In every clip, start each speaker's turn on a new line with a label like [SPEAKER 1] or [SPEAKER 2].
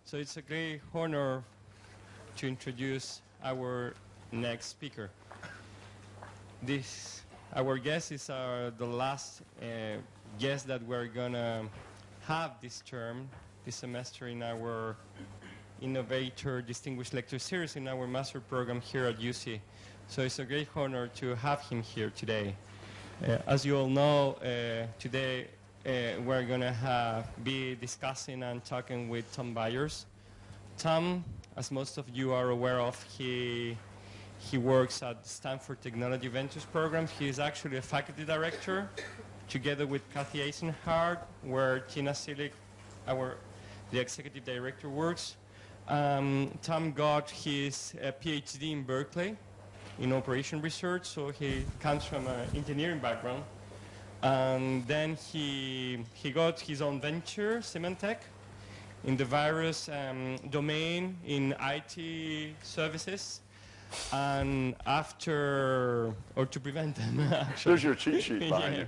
[SPEAKER 1] So it's a great honor to introduce our next speaker. Our guest is the last guest that we're going to have this term, this semester in our Innovator Distinguished Lecture Series in our master program here at UC. So it's a great honor to have him here today. As you all know, today we're going to be discussing and talking with Tom Byers. Tom, as most of you are aware of, he works at the Stanford Technology Ventures program. He is actually a faculty director, together with Kathy Eisenhardt, where Tina Silic, the executive director, works. Tom got his PhD in Berkeley in operation research, so he comes from an engineering background. And then he got his own venture, Symantec, in the virus domain in IT services. And to prevent them, actually.
[SPEAKER 2] There's your cheat sheet behind you.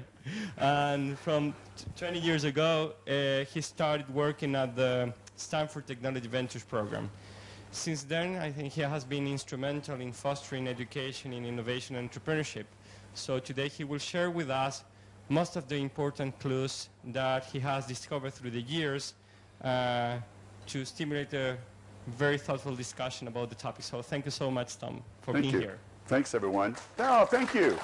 [SPEAKER 1] And from 20 years ago, he started working at the Stanford Technology Ventures program. Since then, I think he has been instrumental in fostering education in innovation and entrepreneurship. So today he will share with us most of the important clues that he has discovered through the years to stimulate a very thoughtful discussion about the topic. So thank you so much, Tom, for being here.
[SPEAKER 2] Thanks, everyone. Oh, thank you.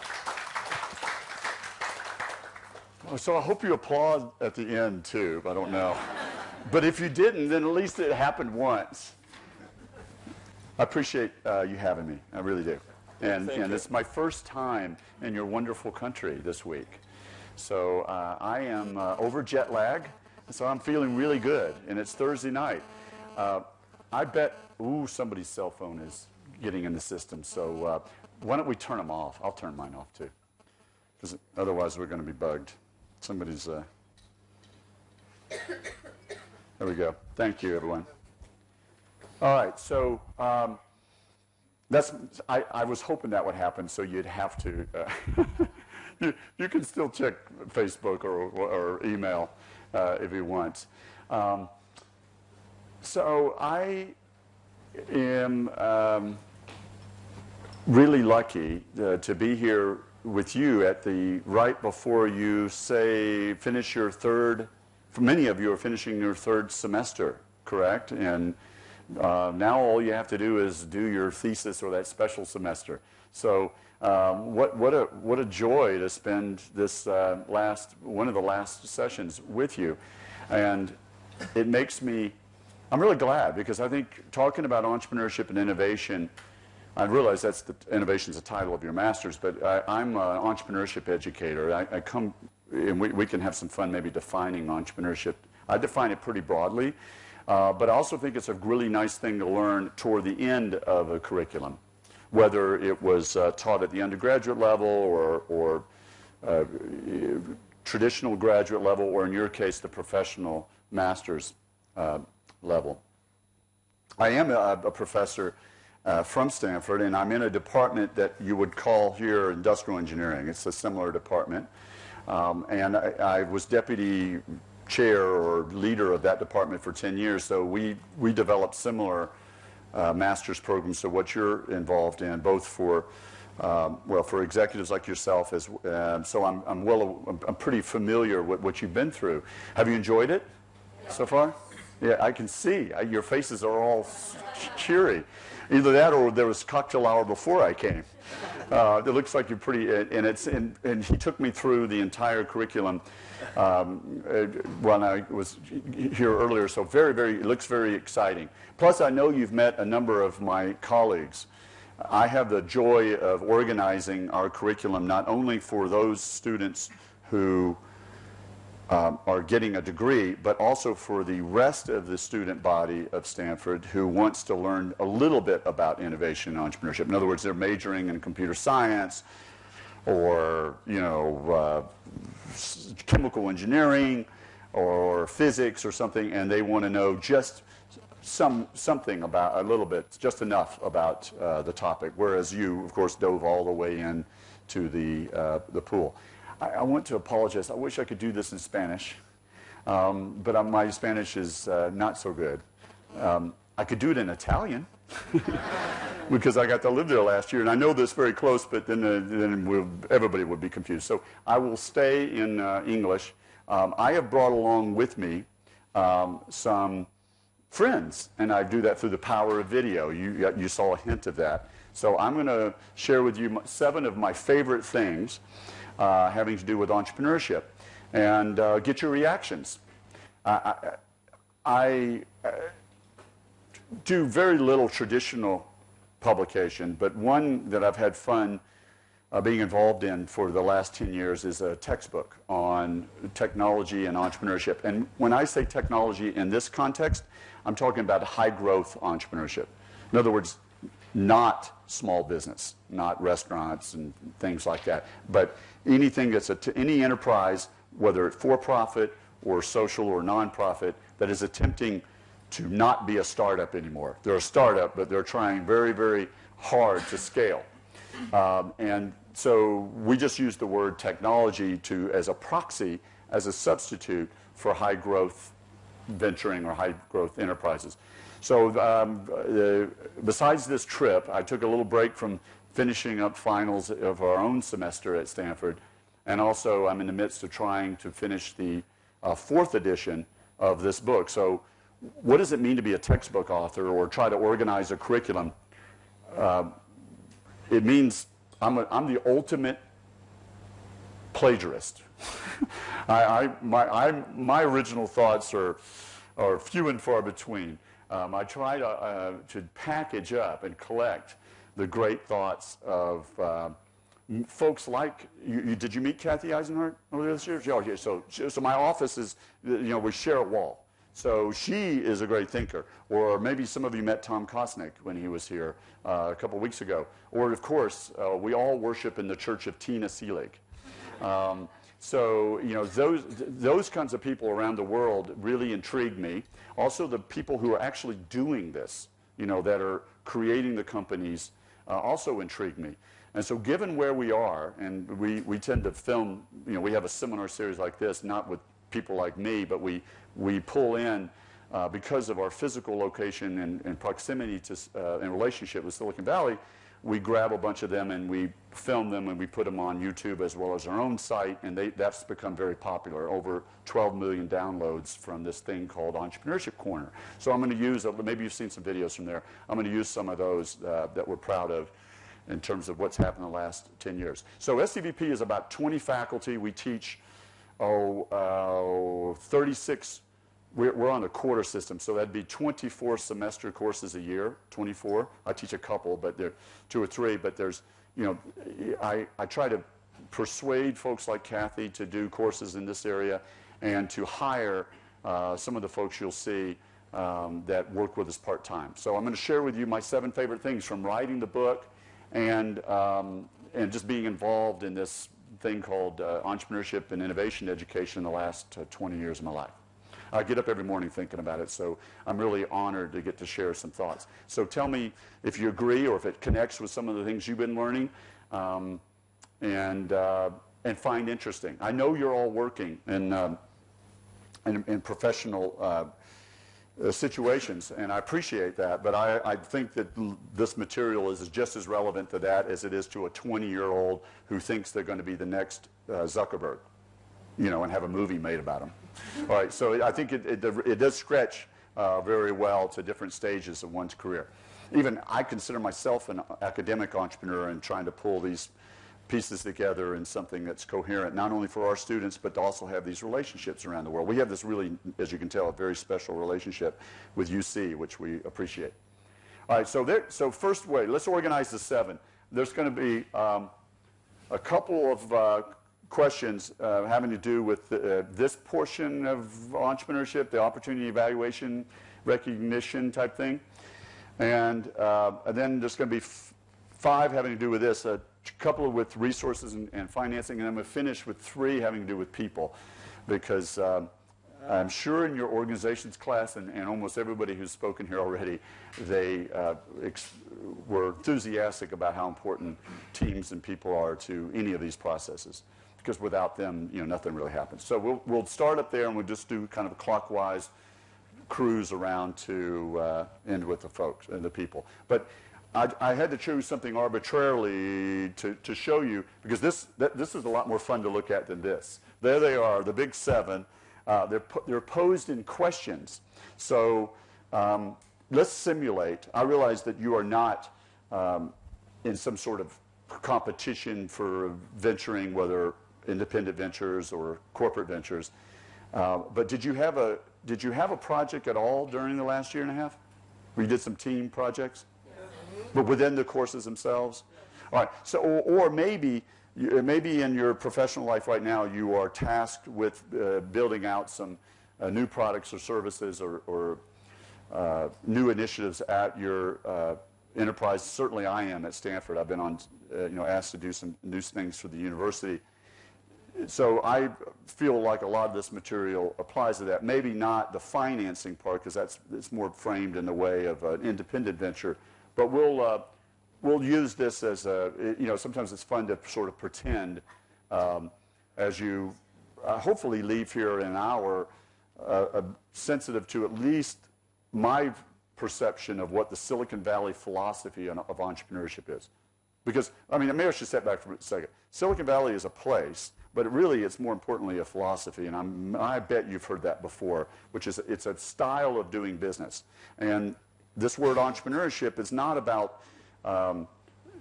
[SPEAKER 2] So I hope you applaud at the end, too. I don't know. But if you didn't, then at least it happened once. I appreciate you having me. I really do. And it's my first time in your wonderful country this week. So I am over jet lag, so I'm feeling really good. And it's Thursday night. I bet, somebody's cell phone is getting in the system. So why don't we turn them off? I'll turn mine off, too. Because otherwise we're going to be bugged. Somebody's... There we go. Thank you, everyone. All right, so I was hoping that would happen, so you'd have to... you can still check Facebook or email if you want. So I am really lucky to be here with you right before you finish your third. For many of you are finishing your third semester, correct? And now all you have to do is do your thesis or that special semester. So what a joy to spend this one of the last sessions with you, and it makes me. I'm really glad because I think talking about entrepreneurship and innovation, I realize innovation is the title of your master's, but I'm an entrepreneurship educator. I come, and we can have some fun maybe defining entrepreneurship. I define it pretty broadly, but I also think it's a really nice thing to learn toward the end of a curriculum, whether it was taught at the undergraduate level or traditional graduate level, or in your case, the professional master's level. I am a professor from Stanford, and I'm in a department that you would call here industrial engineering. It's a similar department. And I was deputy chair or leader of that department for 10 years, so we developed similar master's programs to what you're involved in, both for executives like yourself. So I'm pretty familiar with what you've been through. Have you enjoyed it so far? Yeah, I can see. Your faces are all cheery. Either that or there was cocktail hour before I came. It looks like you're pretty, and he took me through the entire curriculum when I was here earlier, so it looks very exciting. Plus, I know you've met a number of my colleagues. I have the joy of organizing our curriculum not only for those students who are getting a degree, but also for the rest of the student body of Stanford who wants to learn a little bit about innovation and entrepreneurship. In other words, they're majoring in computer science or, chemical engineering or physics or something, and they want to know just something about, a little bit, just enough about the topic, whereas you, of course, dove all the way in to the pool. I want to apologize. I wish I could do this in Spanish, but my Spanish is not so good. I could do it in Italian because I got to live there last year, and I know this very close, but then everybody would be confused. So I will stay in English. I have brought along with me some friends, and I do that through the power of video. You saw a hint of that. So I'm going to share with you 7 of my favorite things having to do with entrepreneurship, and get your reactions. I do very little traditional publication, but one that I've had fun being involved in for the last 10 years is a textbook on technology and entrepreneurship. And when I say technology in this context, I'm talking about high-growth entrepreneurship. In other words, not small business, not restaurants and things like that, but anything that's any enterprise, whether it's for-profit or social or non-profit, that is attempting to not be a startup anymore. They're a startup, but they're trying very, very hard to scale. And so we just use the word technology as a proxy, as a substitute for high-growth venturing or high-growth enterprises. So besides this trip, I took a little break from finishing up finals of our own semester at Stanford, and also I'm in the midst of trying to finish the 4th edition of this book. So what does it mean to be a textbook author or try to organize a curriculum? It means I'm the ultimate plagiarist. My original thoughts are few and far between. I try to package up and collect the great thoughts of folks like you. Did you meet Kathy Eisenhart over this year? Oh, yeah. So my office is, we share a wall. So she is a great thinker. Or maybe some of you met Tom Kosnick when he was here a couple weeks ago. Or, of course, we all worship in the church of Tina Seelig. So, those kinds of people around the world really intrigue me. Also, the people who are actually doing this, that are creating the companies, also intrigue me. And so given where we are, and we tend to film, we have a seminar series like this, not with people like me, but we pull in, because of our physical location and proximity to and relationship with Silicon Valley, we grab a bunch of them and we film them and we put them on YouTube as well as our own site, and that's become very popular. Over 12 million downloads from this thing called Entrepreneurship Corner. So I'm going to use, maybe you've seen some videos from there, I'm going to use some of those that we're proud of in terms of what's happened in the last 10 years. So SCVP is about 20 faculty. We teach 36, we're on a quarter system, so that'd be 24 semester courses a year, 24. I teach a couple, but there are 2 or 3, but there's, I try to persuade folks like Kathy to do courses in this area and to hire some of the folks you'll see that work with us part-time. So I'm going to share with you my 7 favorite things from writing the book and just being involved in this thing called entrepreneurship and innovation education in the last 20 years of my life. I get up every morning thinking about it, so I'm really honored to get to share some thoughts. So tell me if you agree or if it connects with some of the things you've been learning and find interesting. I know you're all working in professional situations, and I appreciate that, but I think that this material is just as relevant to that as it is to a 20-year-old who thinks they're going to be the next Zuckerberg, and have a movie made about them. All right, so I think it does stretch very well to different stages of one's career. Even I consider myself an academic entrepreneur and trying to pull these pieces together in something that's coherent, not only for our students, but to also have these relationships around the world. We have this really, as you can tell, a very special relationship with UC, which we appreciate. All right, so first way, let's organize the 7. There's going to be a couple of questions having to do with this portion of entrepreneurship, the opportunity evaluation, recognition type thing. And then there's going to be 5 having to do with this, a couple with resources and financing, and I'm going to finish with 3 having to do with people. Because I'm sure in your organizations class, and almost everybody who's spoken here already, they were enthusiastic about how important teams and people are to any of these processes. Because without them, nothing really happens. So we'll start up there, and we'll just do kind of a clockwise cruise around to end with the folks and the people. But I had to choose something arbitrarily to show you, because this is a lot more fun to look at than this. There they are, the big seven. They're posed in questions. So let's simulate. I realize that you are not in some sort of competition for venturing, whether independent ventures or corporate ventures. But did you have a project at all during the last year and a half? Where you did some team projects? But within the courses themselves? All right. So, or maybe in your professional life right now, you are tasked with building out some new products or services or new initiatives at your enterprise. Certainly, I am at Stanford. I've been on, asked to do some new things for the university. So I feel like a lot of this material applies to that. Maybe not the financing part, because it's more framed in the way of an independent venture. But we'll use this as sometimes it's fun to sort of pretend as you hopefully leave here in an hour sensitive to at least my perception of what the Silicon Valley philosophy of entrepreneurship is. Because, maybe I should step back for a second. Silicon Valley is a place, but really it's more importantly a philosophy, and I bet you've heard that before, which is it's a style of doing business. And this word entrepreneurship is not about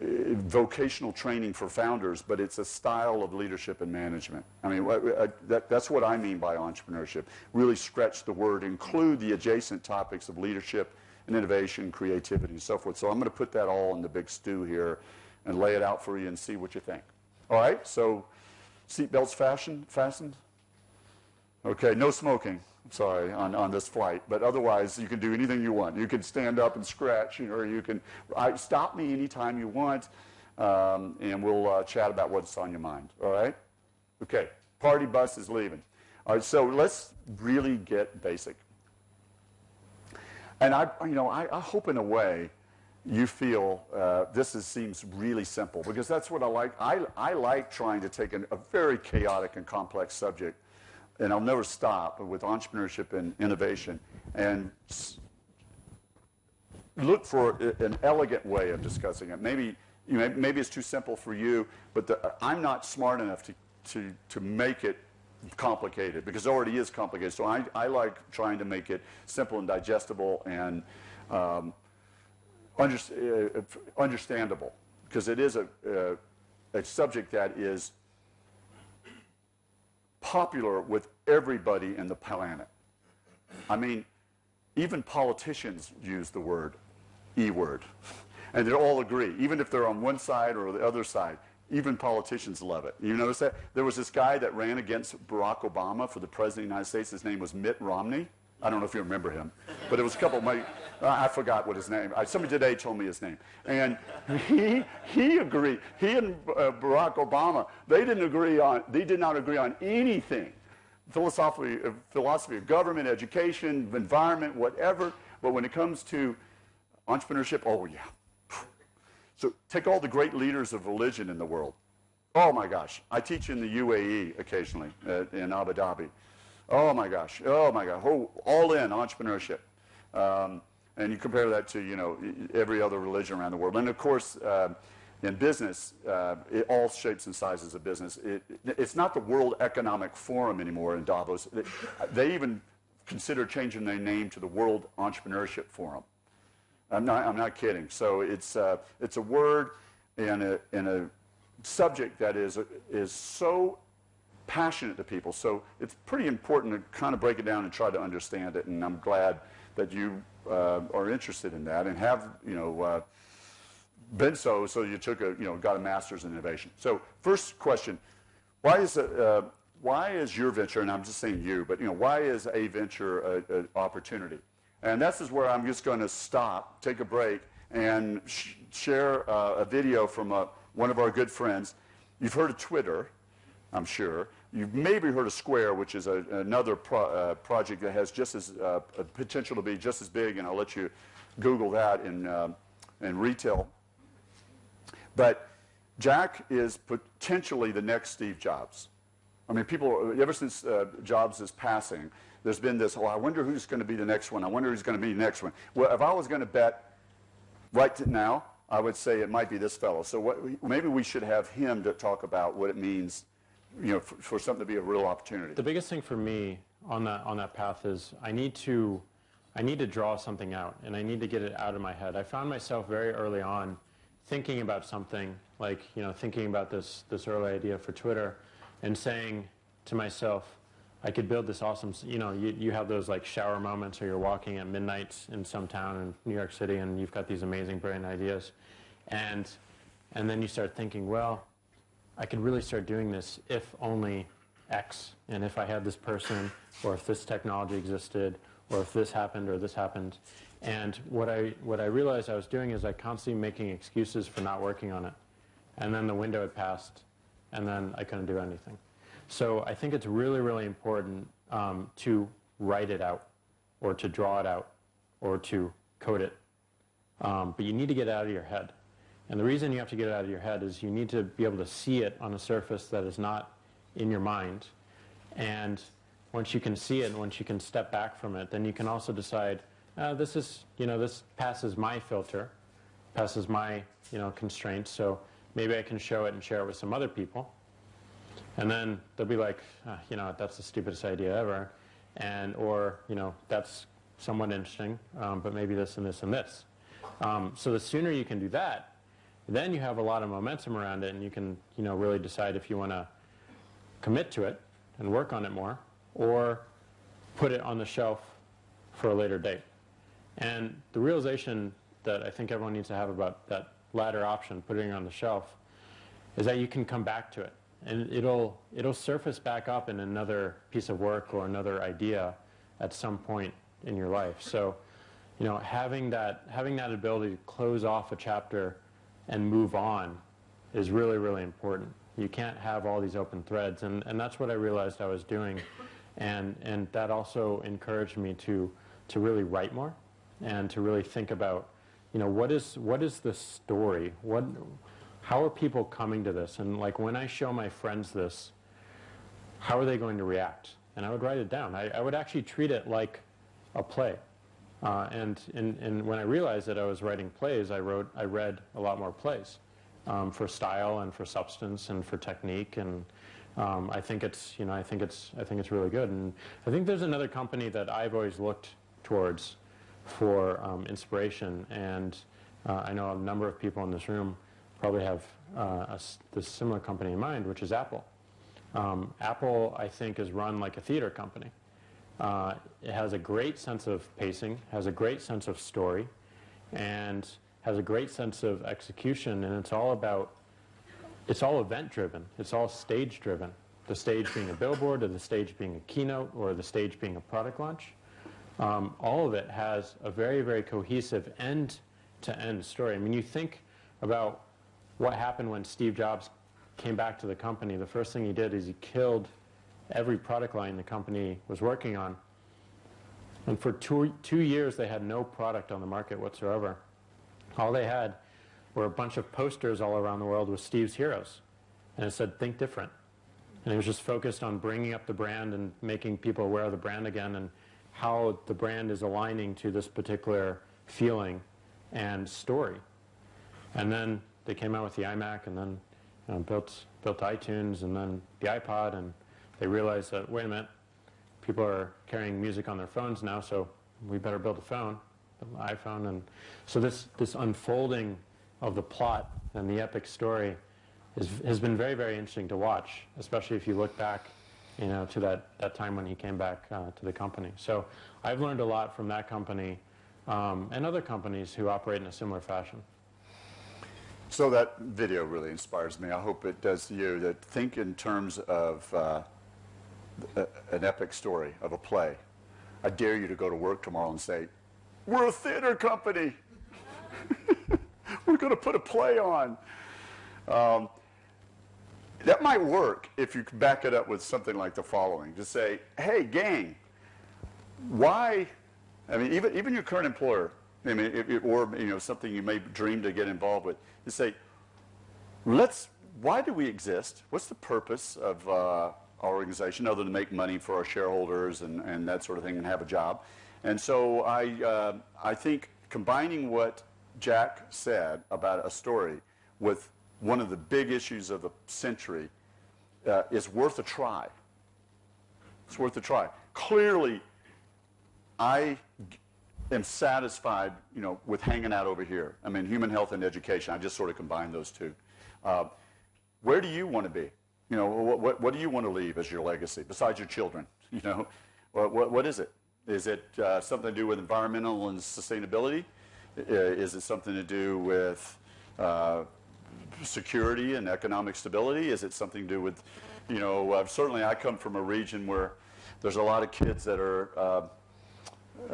[SPEAKER 2] vocational training for founders, but it's a style of leadership and management. That's what I mean by entrepreneurship. Really stretch the word, include the adjacent topics of leadership and innovation, creativity, and so forth. So I'm going to put that all in the big stew here and lay it out for you and see what you think. All right, so seatbelts fastened? Okay, no smoking, sorry, on this flight. But otherwise, you can do anything you want. You can stand up and stretch, or you can stop me anytime you want, and we'll chat about what's on your mind, all right? Okay, party bus is leaving. All right, so let's really get basic. And I hope in a way you feel seems really simple, because that's what I like. I like trying to take a very chaotic and complex subject, and I'll never stop with entrepreneurship and innovation, and look for an elegant way of discussing it. Maybe it's too simple for you, but I'm not smart enough to make it complicated, because it already is complicated. So I like trying to make it simple and digestible and understandable, because it is a subject that is popular with everybody in the planet. Even politicians use the word E-word, and they all agree, even if they're on one side or the other side. Even politicians love it. You notice that? There was this guy that ran against Barack Obama for the President of the United States. His name was Mitt Romney. I don't know if you remember him, but it was a couple of I forgot what his name. Somebody today told me his name. And he agreed. He and Barack Obama, they did not agree on anything. Philosophy of government, education, environment, whatever. But when it comes to entrepreneurship, oh yeah. So take all the great leaders of religion in the world. Oh my gosh. I teach in the UAE occasionally, in Abu Dhabi. Oh my gosh, all in entrepreneurship. And you compare that to, every other religion around the world. And of course, in business, all shapes and sizes of business. It's not the World Economic Forum anymore in Davos. They even consider changing their name to the World Entrepreneurship Forum. I'm not kidding. So it's a word and a subject that is so passionate to people. So it's pretty important to kind of break it down and try to understand it. And I'm glad that you are interested in that and have been so you took got a master's in innovation. So first question: why is your venture, and I'm just saying you, but why is a venture an opportunity? And this is where I'm just going to stop, take a break, and share a video from one of our good friends. You've heard of Twitter, I'm sure. You've maybe heard of Square, which is another project that has just as potential to be just as big, and I'll let you Google that in retail. But Jack is potentially the next Steve Jobs. People, ever since Jobs is passing, there's been this, oh, I wonder who's going to be the next one. I wonder who's going to be the next one. Well, if I was going to bet right now, I would say it might be this fellow. So maybe we should have him to talk about what it means, for something to be a real opportunity.
[SPEAKER 3] The biggest thing for me on that path is I need to draw something out, and I need to get it out of my head. I found myself very early on thinking about something, like, thinking about this early idea for Twitter, and saying to myself, I could build this awesome, you have those like shower moments where you're walking at midnight in some town in New York City and you've got these amazing, brilliant ideas. And then you start thinking, well, I could really start doing this if only X, and if I had this person, or if this technology existed, or if this happened or this happened. And what I realized I was doing is I constantly making excuses for not working on it. And then the window had passed, and then I couldn't do anything. So I think it's really, really important to write it out, or to draw it out, or to code it. But you need to get it out of your head. And the reason you have to get it out of your head is you need to be able to see it on a surface that is not in your mind. And once you can see it, and once you can step back from it, then you can also decide, this passes my filter, passes my, constraints, so maybe I can show it and share it with some other people. And then they'll be like, that's the stupidest idea ever. Or, that's somewhat interesting, but maybe this and this and this. So the sooner you can do that, then you have a lot of momentum around it, and you can, really decide if you want to commit to it and work on it more, or put it on the shelf for a later date. And the realization that I think everyone needs to have about that latter option, putting it on the shelf, is that you can come back to it. And it'll surface back up in another piece of work or another idea at some point in your life. So, having that ability to close off a chapter and move on is really, really important. You can't have all these open threads, and that's what I realized I was doing. And that also encouraged me to really write more, and to really think about, what is the story? How are people coming to this? And like when I show my friends this, how are they going to react? And I would write it down. I would actually treat it like a play. And when I realized that I was writing plays, I read a lot more plays for style and for substance and for technique. And I think it's really good. And I think there's another company that I've always looked towards for inspiration. And I know a number of people in this room probably have this similar company in mind, which is Apple. Apple, I think, is run like a theater company. It has a great sense of pacing, has a great sense of story, and has a great sense of execution. And it's all event-driven. It's all stage-driven. The stage being a billboard, or the stage being a keynote, or the stage being a product launch. All of it has a very, very cohesive end-to-end story. I mean, you think about what happened when Steve Jobs came back to the company. The first thing he did is he killed every product line the company was working on. And for two years, they had no product on the market whatsoever. All they had were a bunch of posters all around the world with Steve's heroes. And it said, think different. And it was just focused on bringing up the brand and making people aware of the brand again, and how the brand is aligning to this particular feeling and story. And then they came out with the iMac, and then built iTunes, and then the iPod, and they realized that, wait a minute, people are carrying music on their phones now, so we better build a phone, an iPhone. And so this unfolding of the plot and the epic story has been very, very interesting to watch, especially if you look back, to that time when he came back to the company. So I've learned a lot from that company and other companies who operate in a similar fashion.
[SPEAKER 2] So that video really inspires me. I hope it does you. That think in terms of an epic story, of a play. I dare you to go to work tomorrow and say, we're a theater company. We're going to put a play on. That might work if you back it up with something like the following. Just say, hey, gang, why, even your current employer, or something you may dream to get involved with, you say, why do we exist? What's the purpose of our organization other than make money for our shareholders and that sort of thing and have a job. And so I think combining what Jack said about a story with one of the big issues of the century is worth a try. It's worth a try. Clearly, I am satisfied, with hanging out over here. I mean, human health and education. I just sort of combine those two. Where do you want to be? What do you want to leave as your legacy besides your children? What is it? Is it something to do with environmental and sustainability? Is it something to do with security and economic stability? Is it something to do with, certainly I come from a region where there's a lot of kids that are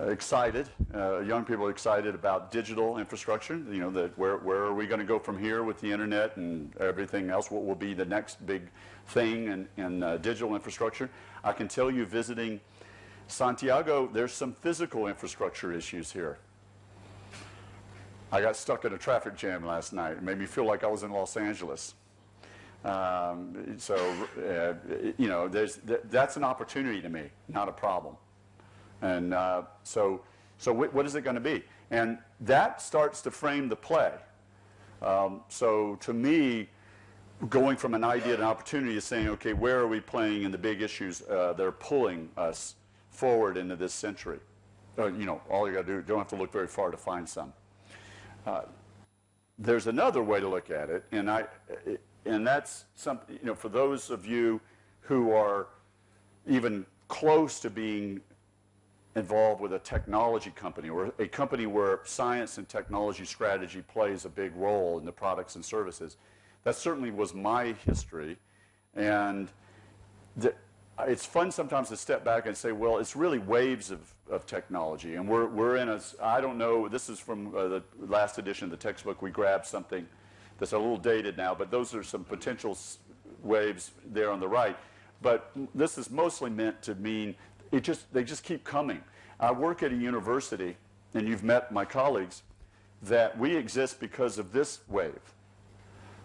[SPEAKER 2] excited, young people are excited about digital infrastructure, that where are we going to go from here with the internet and everything else? What will be the next big thing in digital infrastructure? I can tell you, visiting Santiago, there's some physical infrastructure issues here. I got stuck in a traffic jam last night. It made me feel like I was in Los Angeles. That's an opportunity to me, not a problem. And so what is it going to be? And that starts to frame the play. So to me, going from an idea to an opportunity is saying, okay, where are we playing in the big issues that are pulling us forward into this century? All you got to do, don't have to look very far to find some. There's another way to look at it, and that's something, for those of you who are even close to being involved with a technology company or a company where science and technology strategy plays a big role in the products and services. That certainly was my history, and it's fun sometimes to step back and say, well, it's really waves of technology, and we're in I don't know, this is from the last edition of the textbook. We grabbed something that's a little dated now, but those are some potential waves there on the right. But this is mostly meant to mean they just keep coming. I work at a university, and you've met my colleagues, that we exist because of this wave.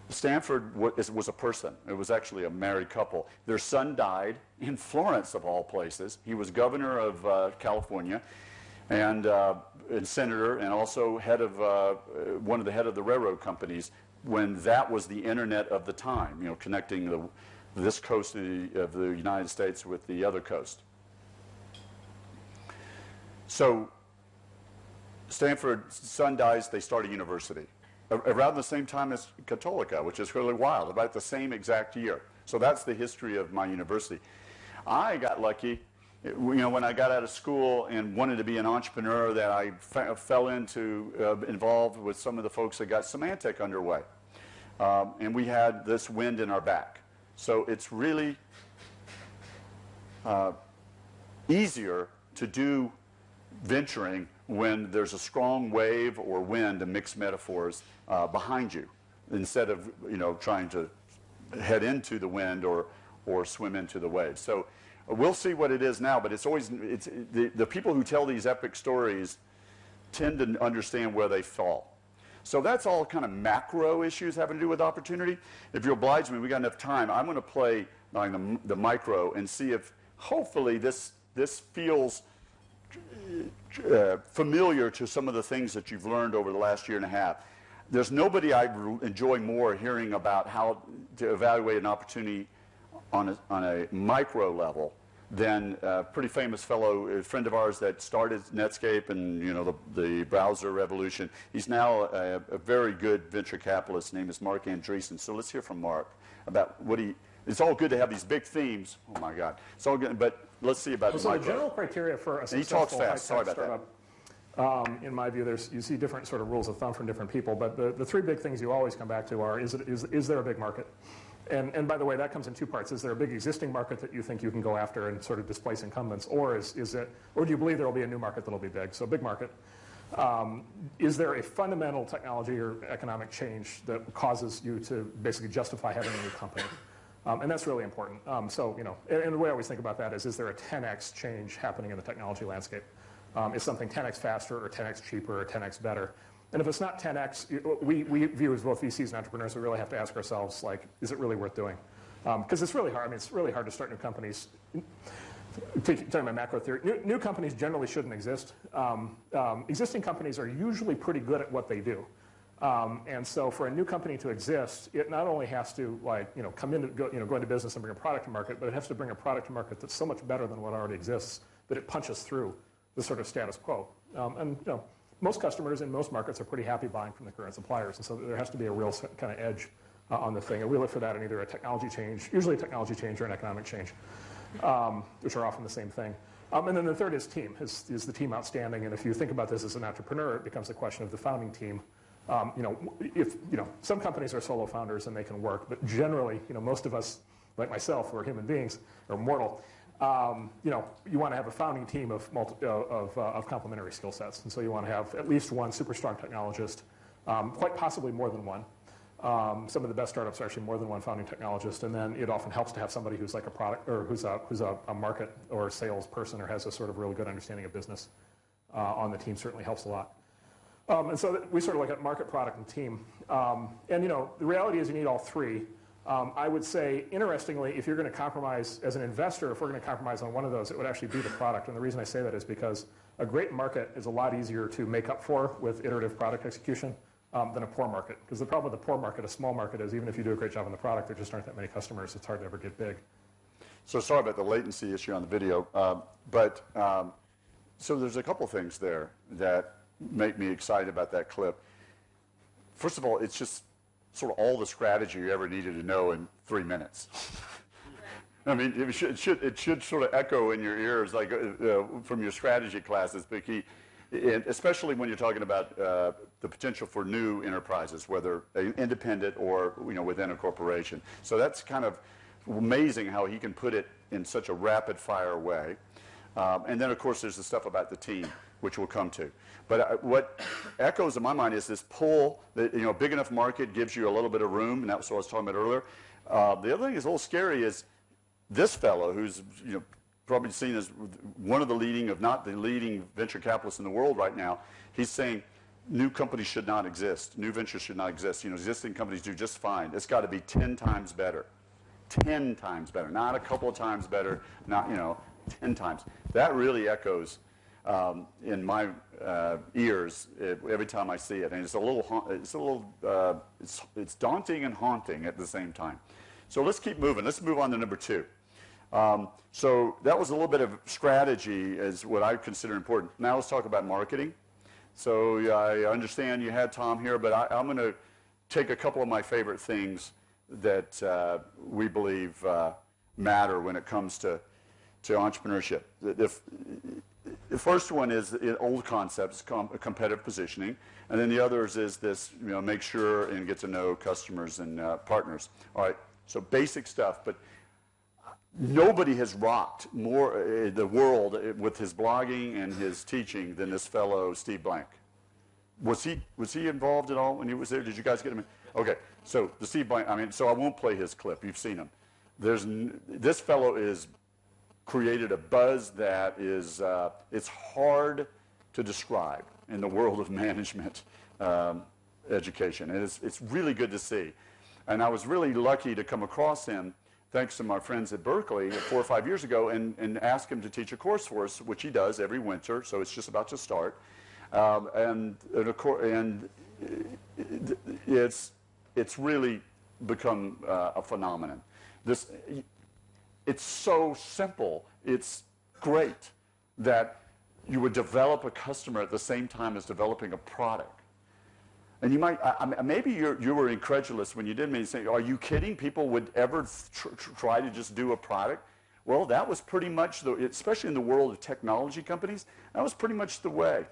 [SPEAKER 2] Stanford was a person. It was actually a married couple. Their son died in Florence, of all places. He was governor of California and senator, and also head of one of the head of the railroad companies when that was the internet of the time, connecting this coast of the United States with the other coast. So Stanford's son dies, they start a university. Around the same time as Cattolica, which is really wild, about the same exact year. So that's the history of my university. I got lucky, when I got out of school and wanted to be an entrepreneur, that I fell into, involved with some of the folks that got Symantec underway. And we had this wind in our back. So it's really easier to do venturing when there's a strong wave or wind, to mix metaphors, behind you, instead of trying to head into the wind or swim into the wave. So we'll see what it is now, but it's always the people who tell these epic stories tend to understand where they fall. So that's all kind of macro issues having to do with opportunity. If you'll oblige me, we got enough time. I'm going to play like the micro and see if hopefully this feels familiar to some of the things that you've learned over the last year and a half. There's nobody I enjoy more hearing about how to evaluate an opportunity on a micro level than a pretty famous fellow, a friend of ours that started Netscape and the browser revolution. He's now a very good venture capitalist. His name is Mark Andreessen. So let's hear from Mark about what it's all good to have these big themes. Oh my God, it's all good, but let's see about the micro.
[SPEAKER 4] So the general criteria for a successful high-tech startup, in my view, you see different sort of rules of thumb from different people, but the three big things you always come back to are, is there a big market? And by the way, that comes in two parts. Is there a big existing market that you think you can go after and sort of displace incumbents, or do you believe there will be a new market that will be big? So big market. Is there a fundamental technology or economic change that causes you to basically justify having a new company? And that's really important. And the way I always think about that is there a 10x change happening in the technology landscape? Is something 10x faster or 10x cheaper or 10x better? And if it's not 10x, we view as both VCs and entrepreneurs, we really have to ask ourselves, is it really worth doing? Because it's really hard. I mean, it's really hard to start new companies. Talking about macro theory, new companies generally shouldn't exist. Existing companies are usually pretty good at what they do. And so for a new company to exist, it not only has to come in, go into business and bring a product to market, but it has to bring a product to market that's so much better than what already exists that it punches through the sort of status quo. Most customers in most markets are pretty happy buying from the current suppliers, and so there has to be a real kind of edge on the thing. And we look for that in either a technology change, usually a technology change or an economic change, which are often the same thing. And then the third is team. Is the team outstanding? And if you think about this as an entrepreneur, it becomes a question of the founding team. Some companies are solo founders and they can work, but generally, most of us, like myself, who are human beings or mortal, you want to have a founding team of complementary skill sets, and so you want to have at least one super strong technologist, quite possibly more than one. Some of the best startups are actually more than one founding technologist, and then it often helps to have somebody who's like a product or who's a market or a sales person or has a sort of really good understanding of business on the team. Certainly helps a lot. And so we sort of look at market, product, and team. And the reality is you need all three. I would say, interestingly, if you're going to compromise as an investor, if we're going to compromise on one of those, it would actually be the product. And the reason I say that is because a great market is a lot easier to make up for with iterative product execution than a poor market. Because the problem with a poor market, a small market, is even if you do a great job on the product, there just aren't that many customers. It's hard to ever get big.
[SPEAKER 2] So sorry about the latency issue on the video. So there's a couple things there that make me excited about that clip. First of all, it's just sort of all the strategy you ever needed to know in 3 minutes. I mean, it should sort of echo in your ears, like from your strategy classes, especially when you're talking about the potential for new enterprises, whether independent or within a corporation. So that's kind of amazing how he can put it in such a rapid-fire way. And then, of course, there's the stuff about the team, which we'll come to. But what echoes in my mind is this pull that, big enough market gives you a little bit of room, and that's what I was talking about earlier. The other thing that's a little scary is this fellow, who's probably seen as one of the leading, if not the leading venture capitalists in the world right now. He's saying new companies should not exist. New ventures should not exist. Existing companies do just fine. It's got to be 10 times better. 10 times better. Not a couple of times better, not, 10 times. That really echoes in my ears every time I see it, and it's daunting and haunting at the same time. So let's keep moving. Let's move on to number 2. So that was a little bit of strategy, is what I consider important. Now let's talk about marketing. So I understand you had Tom here, but I'm going to take a couple of my favorite things that we believe matter when it comes to entrepreneurship. The first one is old concepts, competitive positioning, and then the others is this, make sure and get to know customers and partners. All right, so basic stuff, but nobody has rocked more the world with his blogging and his teaching than this fellow Steve Blank. Was he involved at all when he was there? Did you guys get him? Okay, so the Steve Blank. So I won't play his clip. You've seen him. This fellow is created a buzz that is it's hard to describe in the world of management education. And it's really good to see. And I was really lucky to come across him, thanks to my friends at Berkeley 4 or 5 years ago, and ask him to teach a course for us, which he does every winter, so it's just about to start. It's really become a phenomenon. It's so simple, it's great that you would develop a customer at the same time as developing a product. And you might, maybe you were incredulous when you did me say, are you kidding? People would ever try to just do a product? Well, that was pretty much, especially in the world of technology companies, that was pretty much the way.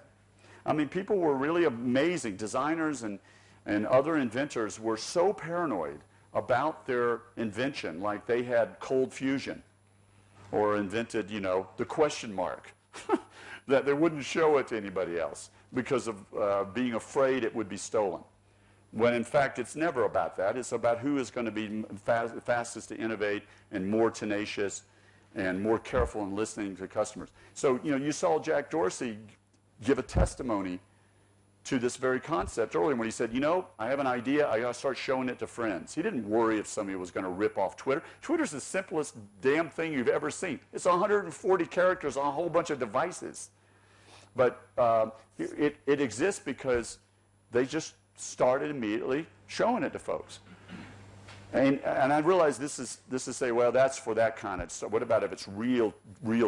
[SPEAKER 2] People were really amazing. Designers and other inventors were so paranoid about their invention, like they had cold fusion or invented, the question mark, that they wouldn't show it to anybody else because of being afraid it would be stolen. When in fact it's never about that. It's about who is going to be fastest to innovate and more tenacious and more careful in listening to customers. So, you saw Jack Dorsey give a testimony to this very concept earlier when he said, you know, I have an idea, I got to start showing it to friends. He didn't worry if somebody was going to rip off Twitter. Twitter's the simplest damn thing you've ever seen. It's 140 characters on a whole bunch of devices. But it exists because they just started immediately showing it to folks. And I realize this is say, well, that's for that kind of stuff. What about if it's real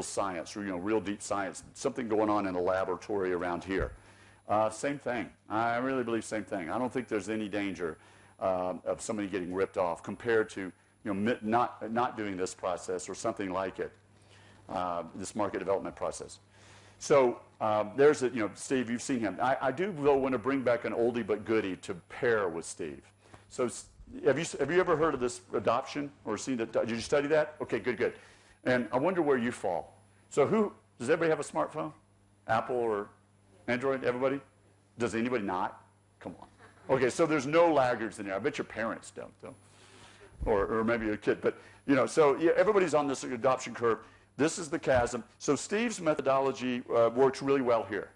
[SPEAKER 2] science, or, you know, real deep science, something going on in a laboratory around here? Same thing. I really believe same thing. I don't think there's any danger of somebody getting ripped off compared to, you know, not doing this process or something like it, this market development process. So there's a, you know, Steve, you've seen him. I do though want to bring back an oldie but goodie to pair with Steve. So have you ever heard of this adoption or seen it? Did you study that? Okay, good. And I wonder where you fall. So does everybody have a smartphone? Apple or Android? Everybody? Does anybody not? Come on. Okay, so there's no laggards in there. I bet your parents don't, though. Or maybe your kid. But, you know, so yeah, everybody's on this adoption curve. This is the chasm. So Steve's methodology works really well here,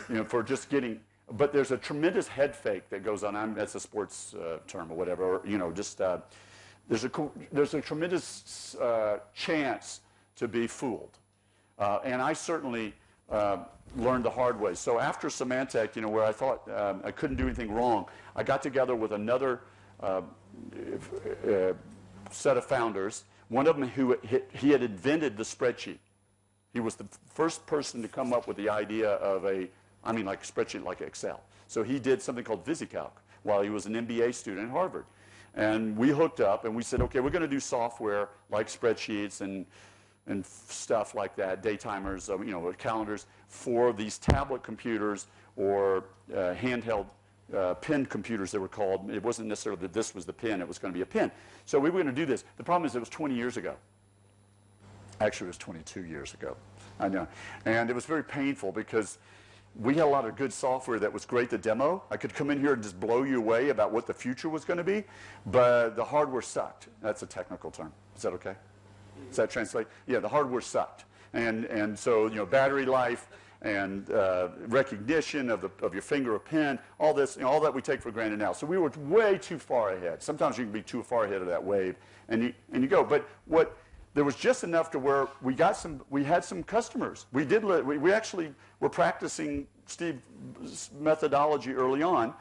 [SPEAKER 2] you know, for just getting, but there's a tremendous head fake that goes on. That's a sports term or whatever. Or, you know, just there's a tremendous chance to be fooled. And I certainly learned the hard way. So after Symantec, you know, where I thought I couldn't do anything wrong, I got together with another set of founders. One of them he had invented the spreadsheet. He was the first person to come up with the idea of like a spreadsheet like Excel. So he did something called VisiCalc while he was an MBA student at Harvard. And we hooked up and we said, okay, we're going to do software like spreadsheets and stuff like that, day timers, you know, calendars for these tablet computers or handheld pen computers, they were called. It wasn't necessarily that this was the pen, it was going to be a pen. So we were going to do this. The problem is it was 20 years ago. Actually, it was 22 years ago. I know. And it was very painful because we had a lot of good software that was great to demo. I could come in here and just blow you away about what the future was going to be, but the hardware sucked. That's a technical term. Is that okay? Does that translate? Yeah, the hardware sucked. And so, you know, battery life and recognition of your finger or pen, all this, you know, all that we take for granted now. So we were way too far ahead. Sometimes you can be too far ahead of that wave, and you go. But there was just enough to where we had some customers. We actually were practicing Steve's methodology early on.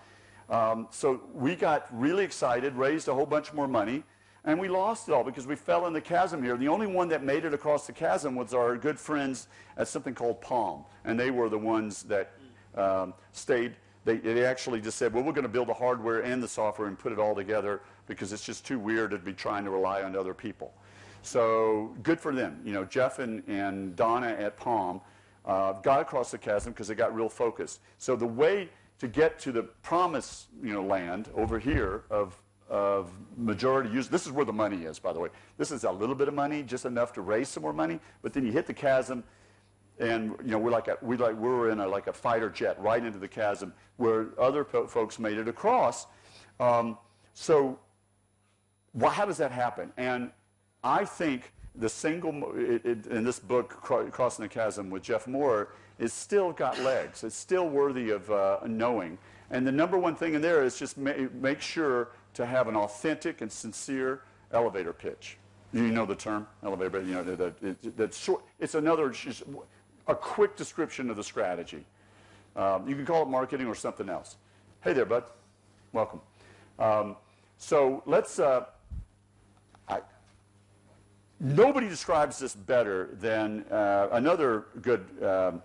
[SPEAKER 2] So we got really excited, raised a whole bunch more money, and we lost it all because we fell in the chasm here. The only one that made it across the chasm was our good friends at something called Palm. And they were the ones that stayed. They actually just said, well, we're going to build the hardware and the software and put it all together because it's just too weird to be trying to rely on other people. So good for them. You know, Jeff and Donna at Palm got across the chasm because they got real focused. So the way to get to the promised, you know, land over here of majority use. This is where the money is, by the way. This is a little bit of money, just enough to raise some more money. But then you hit the chasm, and you know we're in a fighter jet right into the chasm where other folks made it across. So, how does that happen? And I think the in this book, Crossing the Chasm with Jeff Moore, is still got legs. It's still worthy of knowing. And the number one thing in there is just make sure to have an authentic and sincere elevator pitch. You know the term, elevator, you know, that's short. It's just a quick description of the strategy. You can call it marketing or something else. Hey there, bud. Welcome. So let's, nobody describes this better than another good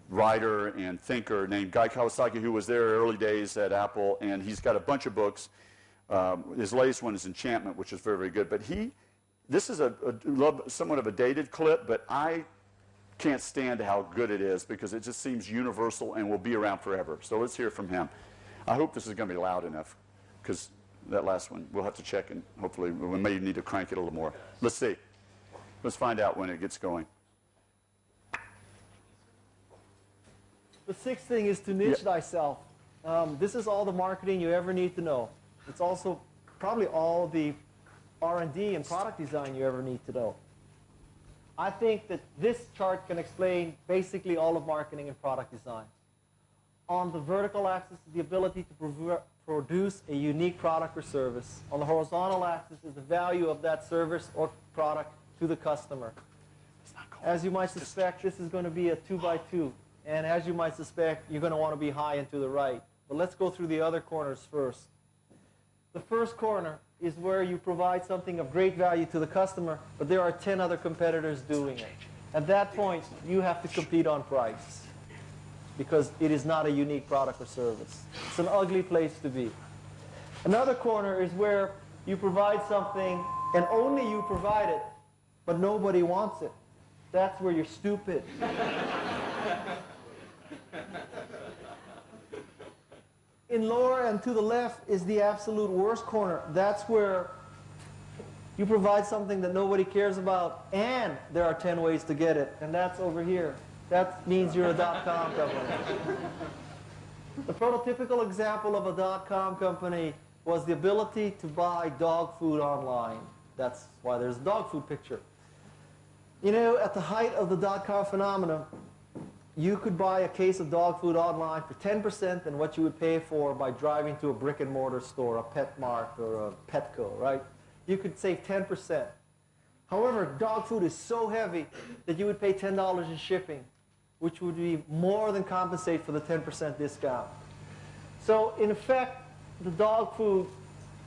[SPEAKER 2] writer and thinker named Guy Kawasaki, who was there early days at Apple, and he's got a bunch of books. His latest one is Enchantment, which is very, very good. But this is somewhat of a dated clip, but I can't stand how good it is because it just seems universal and will be around forever. So let's hear from him. I hope this is going to be loud enough because that last one, we'll have to check, and hopefully we may need to crank it a little more. Let's see. Let's find out when it gets going.
[SPEAKER 5] The sixth thing is to niche thyself. This is all the marketing you ever need to know. It's also probably all the R&D and product design you ever need to know. I think that this chart can explain basically all of marketing and product design. On the vertical axis is the ability to produce a unique product or service. On the horizontal axis is the value of that service or product to the customer. As you might suspect, this is going to be a 2x2. And as you might suspect, you're going to want to be high and to the right. But let's go through the other corners first. The first corner is where you provide something of great value to the customer, but there are 10 other competitors doing it. At that point, you have to compete on price because it is not a unique product or service. It's an ugly place to be. Another corner is where you provide something and only you provide it, but nobody wants it. That's where you're stupid. In lower and to the left is the absolute worst corner. That's where you provide something that nobody cares about, and there are 10 ways to get it, and that's over here. That means you're a .com company. The prototypical example of a .com company was the ability to buy dog food online. That's why there's a dog food picture. You know, at the height of the .com phenomenon, you could buy a case of dog food online for 10% than what you would pay for by driving to a brick and mortar store, a PetMart or a Petco, right? You could save 10%. However, dog food is so heavy that you would pay $10 in shipping, which would be more than compensate for the 10% discount. So in effect, the dog food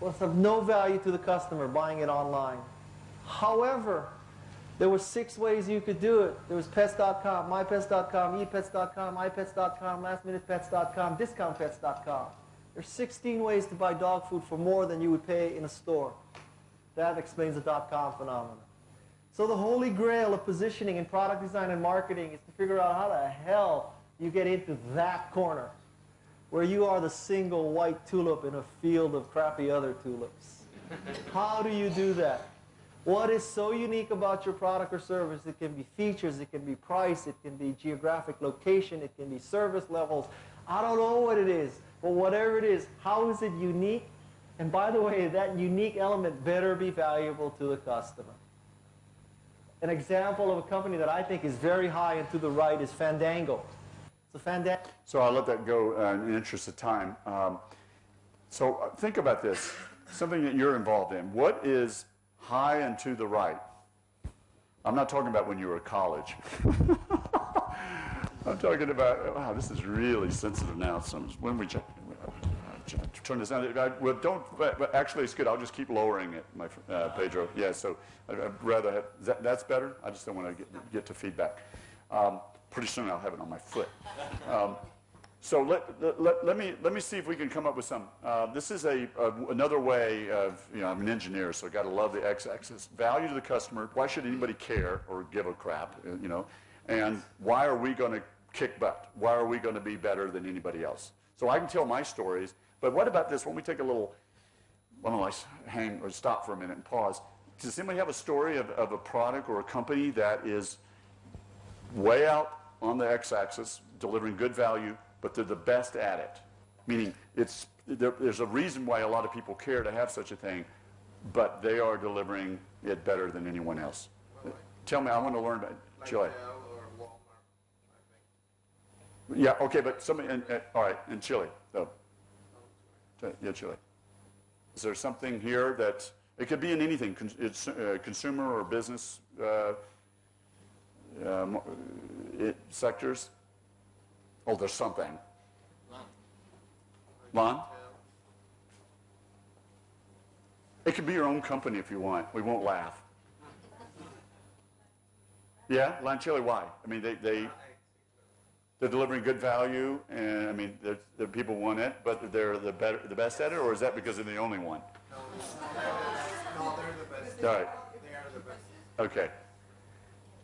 [SPEAKER 5] was of no value to the customer buying it online. However, there were 6 ways you could do it. There was pets.com, mypets.com, epets.com, ipets.com, lastminutepets.com, discountpets.com. There's 16 ways to buy dog food for more than you would pay in a store. That explains the .com phenomenon. So the holy grail of positioning in product design and marketing is to figure out how the hell you get into that corner where you are the single white tulip in a field of crappy other tulips. How do you do that? What is so unique about your product or service? It can be features, it can be price, it can be geographic location, it can be service levels. I don't know what it is, but whatever it is, how is it unique? And by the way, that unique element better be valuable to the customer. An example of a company that I think is very high and to the right is Fandango.
[SPEAKER 2] So I'll let that go in the interest of time. So think about this, something that you're involved in. What is high and to the right? I'm not talking about when you were at college. I'm talking about, wow, this is really sensitive now. So when we turn this down, but actually it's good. I'll just keep lowering it, Pedro. Yeah, so I'd rather have, that's better? I just don't want to get to feedback. Pretty soon I'll have it on my foot. So let me see if we can come up with some. This is another way of, I'm an engineer, so I got to love the x-axis. Value to the customer. Why should anybody care or give a crap, And why are we going to kick butt? Why are we going to be better than anybody else? So I can tell my stories, but what about this? When we take a little, why don't I hang or stop for a minute and pause? Does anybody have a story of a product or a company that is way out on the x-axis, delivering good value, but they're the best at it? Meaning there's a reason why a lot of people care to have such a thing, but they are delivering it better than anyone else. Tell me, I want to learn about Chile. Yeah, okay, but somebody, all right, in Chile, though. Yeah, Chile. Is there something here that, it could be in anything, it's consumer or business sectors? Oh, there's something. Lon? It could be your own company if you want. We won't laugh. Yeah, Lon Chile, why? I mean, they're delivering good value, and I mean, the people want it, but they're the best at it, or is that because they're the only one?
[SPEAKER 6] No, they're the best.
[SPEAKER 2] All right.
[SPEAKER 6] They are the best.
[SPEAKER 2] Okay.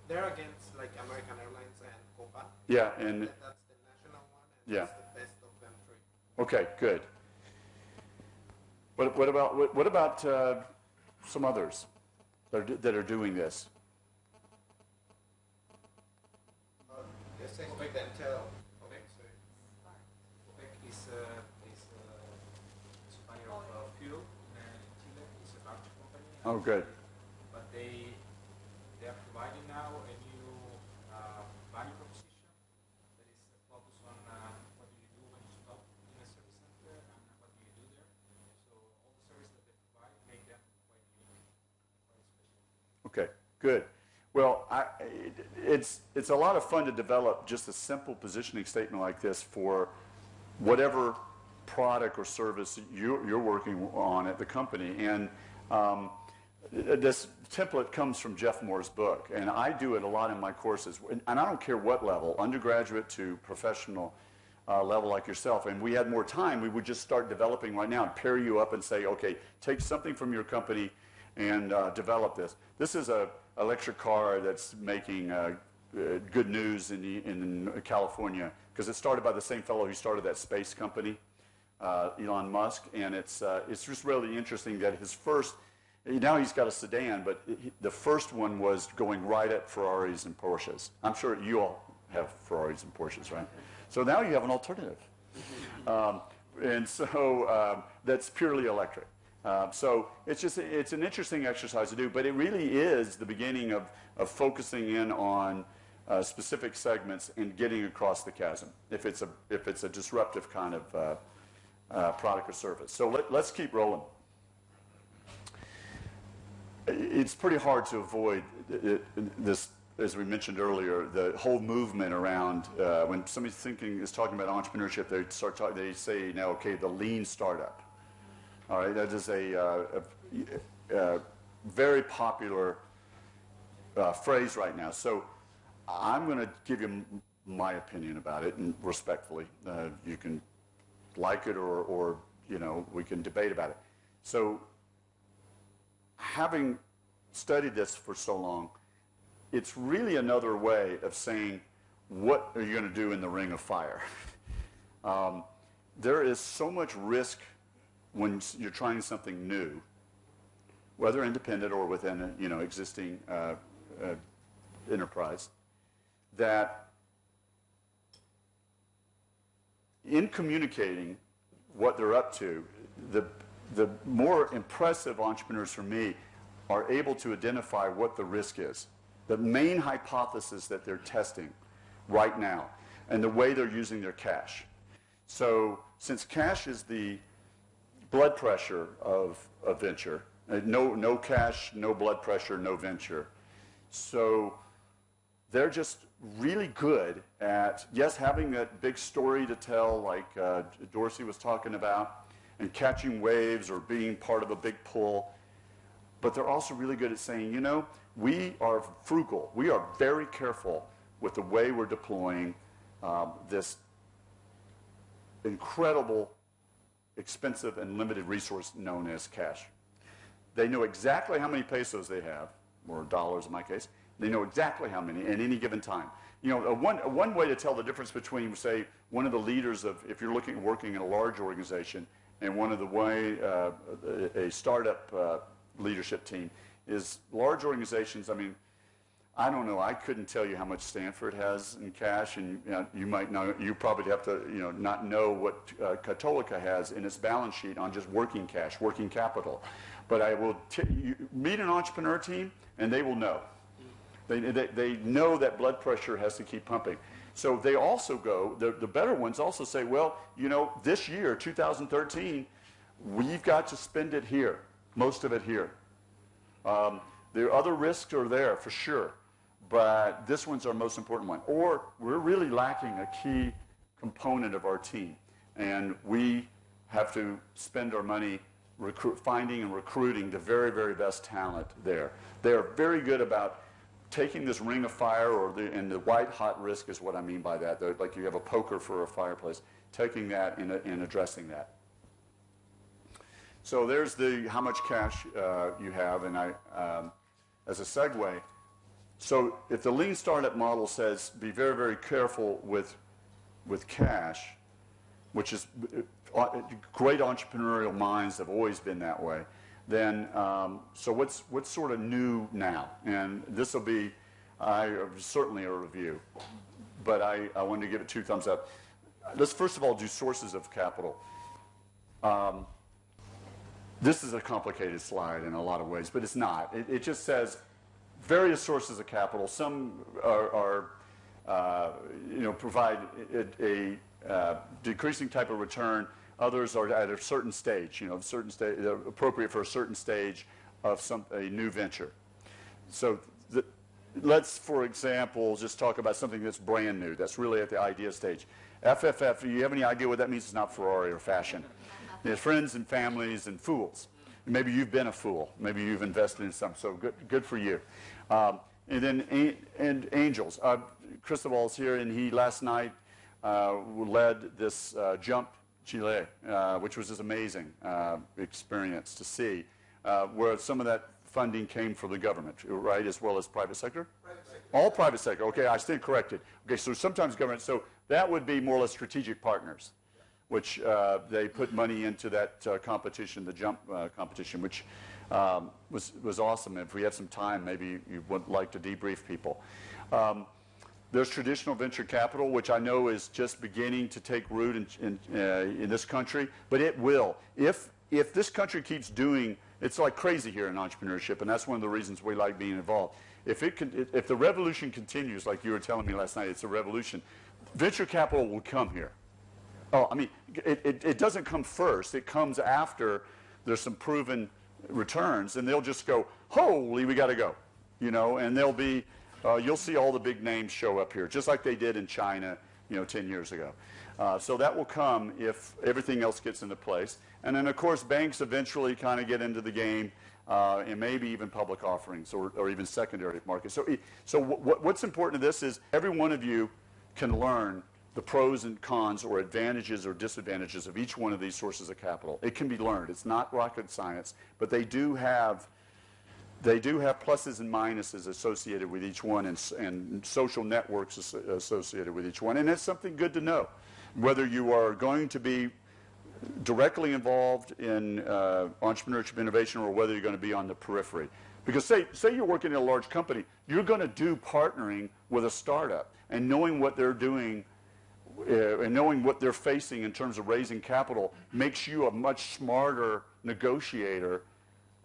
[SPEAKER 6] They're against like American Airlines and Copa.
[SPEAKER 2] Yeah, and
[SPEAKER 6] That's the national one, and
[SPEAKER 2] yeah,
[SPEAKER 6] that's the best of them three.
[SPEAKER 2] Okay, good. What about some others that are doing this?
[SPEAKER 6] Yes, Dental. OPEC is supplier of fuel in Chile. It's a large company.
[SPEAKER 2] Oh, good.
[SPEAKER 6] But they are providing now a new value proposition that is focused on what do you do
[SPEAKER 2] Good. Well, it's a lot of fun to develop just a simple positioning statement like this for whatever product or service you're working on at the company. And this template comes from Jeff Moore's book, and I do it a lot in my courses. And I don't care what level, undergraduate to professional level like yourself. And we had more time, we would just start developing right now and pair you up and say, okay, take something from your company and develop this. This is a electric car that's making good news in California, because it started by the same fellow who started that space company, Elon Musk, and it's just really interesting that his first, now he's got a sedan, but the first one was going right at Ferraris and Porsches. I'm sure you all have Ferraris and Porsches, right? So now you have an alternative. And so that's purely electric. So it's an interesting exercise to do, but it really is the beginning of focusing in on specific segments and getting across the chasm, if it's a disruptive kind of product or service. So let's keep rolling. It's pretty hard to avoid this, as we mentioned earlier, the whole movement around when somebody's is talking about entrepreneurship, they say now, okay, the lean startup. All right, that is a very popular phrase right now. So I'm going to give you my opinion about it, and respectfully, you can like it or we can debate about it. So having studied this for so long, it's really another way of saying, what are you going to do in the ring of fire? There is so much risk when you're trying something new, whether independent or within an existing enterprise, that in communicating what they're up to, the more impressive entrepreneurs for me are able to identify what the risk is, the main hypothesis that they're testing right now, and the way they're using their cash. So since cash is the blood pressure of a venture, no cash, no blood pressure, no venture. So they're just really good at, yes, having that big story to tell, like Dorsey was talking about, and catching waves or being part of a big pull. But they're also really good at saying, we are frugal. We are very careful with the way we're deploying this incredible, expensive, and limited resource known as cash. They know exactly how many pesos they have, or dollars in my case. They know exactly how many at any given time. One way to tell the difference between, say, one of the leaders of, if you're working in a large organization, and one of the way a startup leadership team is large organizations. I mean, I don't know. I couldn't tell you how much Stanford has in cash, and you might know. You probably have to, not know what Católica has in its balance sheet on just working cash, working capital. But I will meet an entrepreneur team, and they will know. They know that blood pressure has to keep pumping. So they also go. The better ones also say, well, this year, 2013, we've got to spend it here, most of it here. The other risks are there for sure, but this one's our most important one. Or we're really lacking a key component of our team, and we have to spend our money finding and recruiting the very, very best talent there. They're very good about taking this ring of fire, and the white hot risk is what I mean by that. Like you have a poker for a fireplace, taking that and addressing that. So there's how much cash you have, and as a segue, so if the lean startup model says be very, very careful with cash, which is great entrepreneurial minds have always been that way, then so what's sort of new now? And this will be certainly a review, but I wanted to give it 2 thumbs up. Let's first of all do sources of capital. This is a complicated slide in a lot of ways, but it's not. It just says various sources of capital. Some provide a decreasing type of return. Others are at a certain stage, appropriate for a certain stage of a new venture. So let's, for example, just talk about something that's brand new, that's really at the idea stage. FFF, do you have any idea what that means? It's not Ferrari or fashion. It's friends and families and fools. Maybe you've been a fool. Maybe you've invested in some, so good for you. And then angels. Cristobal's here, and he last night led this Jump Chile, which was this amazing experience to see, where some of that funding came from the government, right, as well as private sector? Private sector. All private sector. Okay, I stand corrected. Okay, so sometimes government. So that would be more or less strategic partners, which they put money into that competition, the Jump competition, which was awesome. If we had some time, maybe you would like to debrief people. There's traditional venture capital, which I know is just beginning to take root in this country, but it will. If this country keeps doing, it's like crazy here in entrepreneurship, and that's one of the reasons we like being involved. If the revolution continues, like you were telling me last night, it's a revolution, venture capital will come here. Oh, I mean, it doesn't come first. It comes after there's some proven returns, and they'll just go, holy, we got to go, you know, and they'll be, you'll see all the big names show up here, just like they did in China, 10 years ago. So that will come if everything else gets into place. And then, of course, banks eventually kind of get into the game, and maybe even public offerings or even secondary markets. So what's important to this is every one of you can learn the pros and cons or advantages or disadvantages of each one of these sources of capital. It can be learned. It's not rocket science, but they do have pluses and minuses associated with each one and social networks associated with each one. And it's something good to know, whether you are going to be directly involved in entrepreneurship innovation or whether you're going to be on the periphery. Because say you're working in a large company, you're going to do partnering with a startup and knowing what they're doing and knowing what they're facing in terms of raising capital makes you a much smarter negotiator,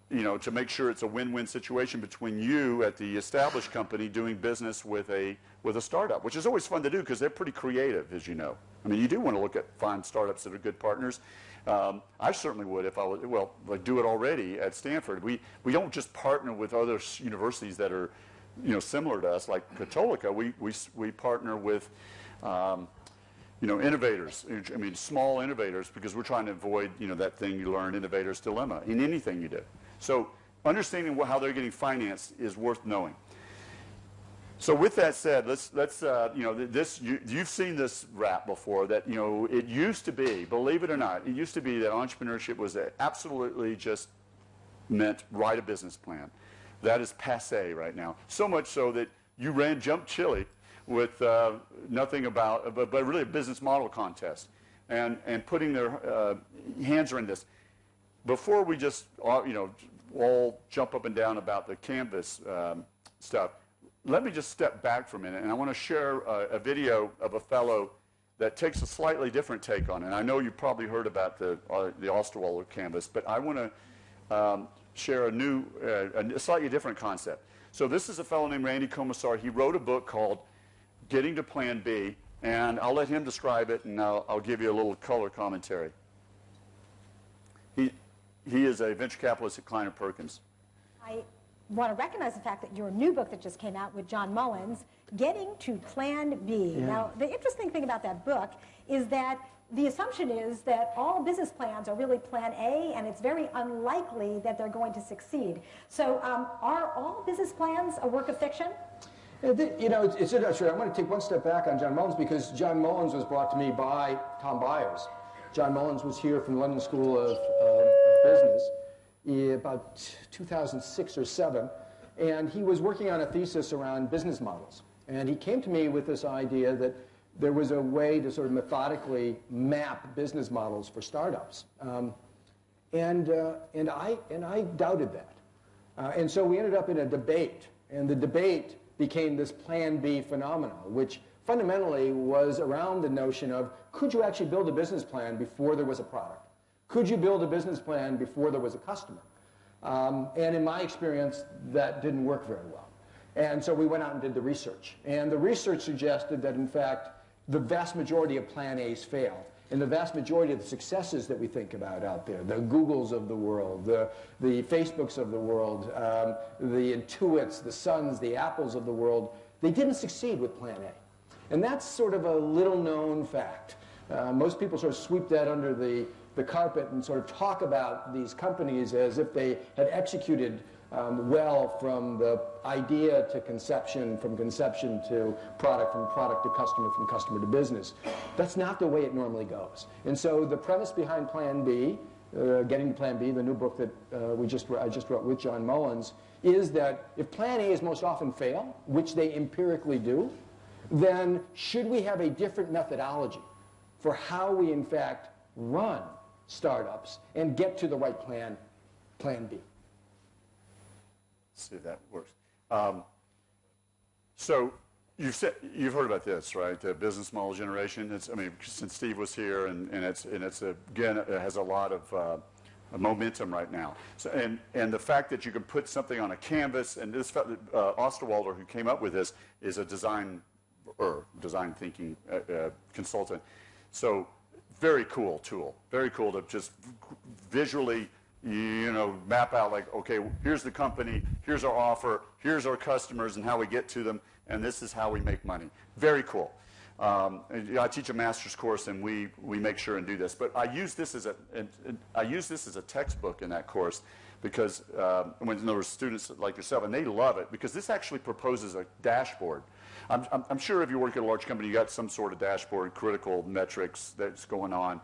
[SPEAKER 2] to make sure it's a win-win situation between you at the established company doing business with a startup, which is always fun to do because they're pretty creative, as you know. I mean, you do want to find startups that are good partners. I certainly would if I would, I do it already at Stanford. We don't just partner with other universities that are, similar to us, like Cattolica. We partner with, innovators. I mean, small innovators, because we're trying to avoid, that thing you learn, innovator's dilemma, in anything you do. So understanding how they're getting financed is worth knowing. So with that said, you've seen this rap before that, it used to be, believe it or not, it used to be that entrepreneurship was absolutely just meant write a business plan. That is passé right now. So much so that you ran Jump Chile with nothing about, but really a business model contest and putting their hands around this. Before we just, all jump up and down about the Canvas stuff, let me just step back for a minute, and I want to share a video of a fellow that takes a slightly different take on it. And I know you've probably heard about the Osterwalder Canvas, but I want to share a slightly different concept. So this is a fellow named Randy Komisar. He wrote a book called Getting to Plan B, and I'll let him describe it, and I'll give you a little color commentary. He is a venture capitalist at Kleiner Perkins.
[SPEAKER 7] I want to recognize the fact that your new book that just came out with John Mullins, Getting to Plan B. Yeah. Now, the interesting thing about that book is that the assumption is that all business plans are really Plan A, and it's very unlikely that they're going to succeed. So are all business plans a work of fiction?
[SPEAKER 8] It's interesting. I want to take one step back on John Mullins because John Mullins was brought to me by Tom Byers. John Mullins was here from the London School of Business about 2006 or 7, and he was working on a thesis around business models. And he came to me with this idea that there was a way to sort of methodically map business models for startups. And I doubted that. And so we ended up in a debate, and the debate became this Plan B phenomenon, which fundamentally was around the notion of, could you actually build a business plan before there was a product? Could you build a business plan before there was a customer? And in my experience, that didn't work very well. And so we went out and did the research. And the research suggested that, in fact, the vast majority of Plan A's failed. And the vast majority of the successes that we think about out there, the Googles of the world, the Facebooks of the world, the Intuits, the Suns, the Apples of the world, they didn't succeed with Plan A. And that's sort of a little-known fact. Most people sort of sweep that under the carpet and sort of talk about these companies as if they had executed well from the idea to conception, from conception to product, from product to customer, from customer to business. That's not the way it normally goes. And so the premise behind Plan B, Getting to Plan B, the new book that I just wrote with John Mullins, is that if Plan A is most often fail, which they empirically do, then should we have a different methodology for how we in fact run startups and get to the right plan, Plan B?
[SPEAKER 2] See if that works. So you've heard about this, right? The business model generation. I mean, since Steve was here, and it's again, it has a lot of momentum right now. So and the fact that you can put something on a canvas, and this Osterwalder, who came up with this, is a design thinking consultant. So very cool tool. Very cool to just visually, map out like, okay, here's the company, here's our offer, here's our customers and how we get to them, and this is how we make money. Very cool. I teach a master's course, and we make sure and do this. But I use this as a textbook in that course because when there were students like yourself, and they love it because this actually proposes a dashboard. I'm sure if you work at a large company, you got some sort of dashboard, critical metrics that's going on.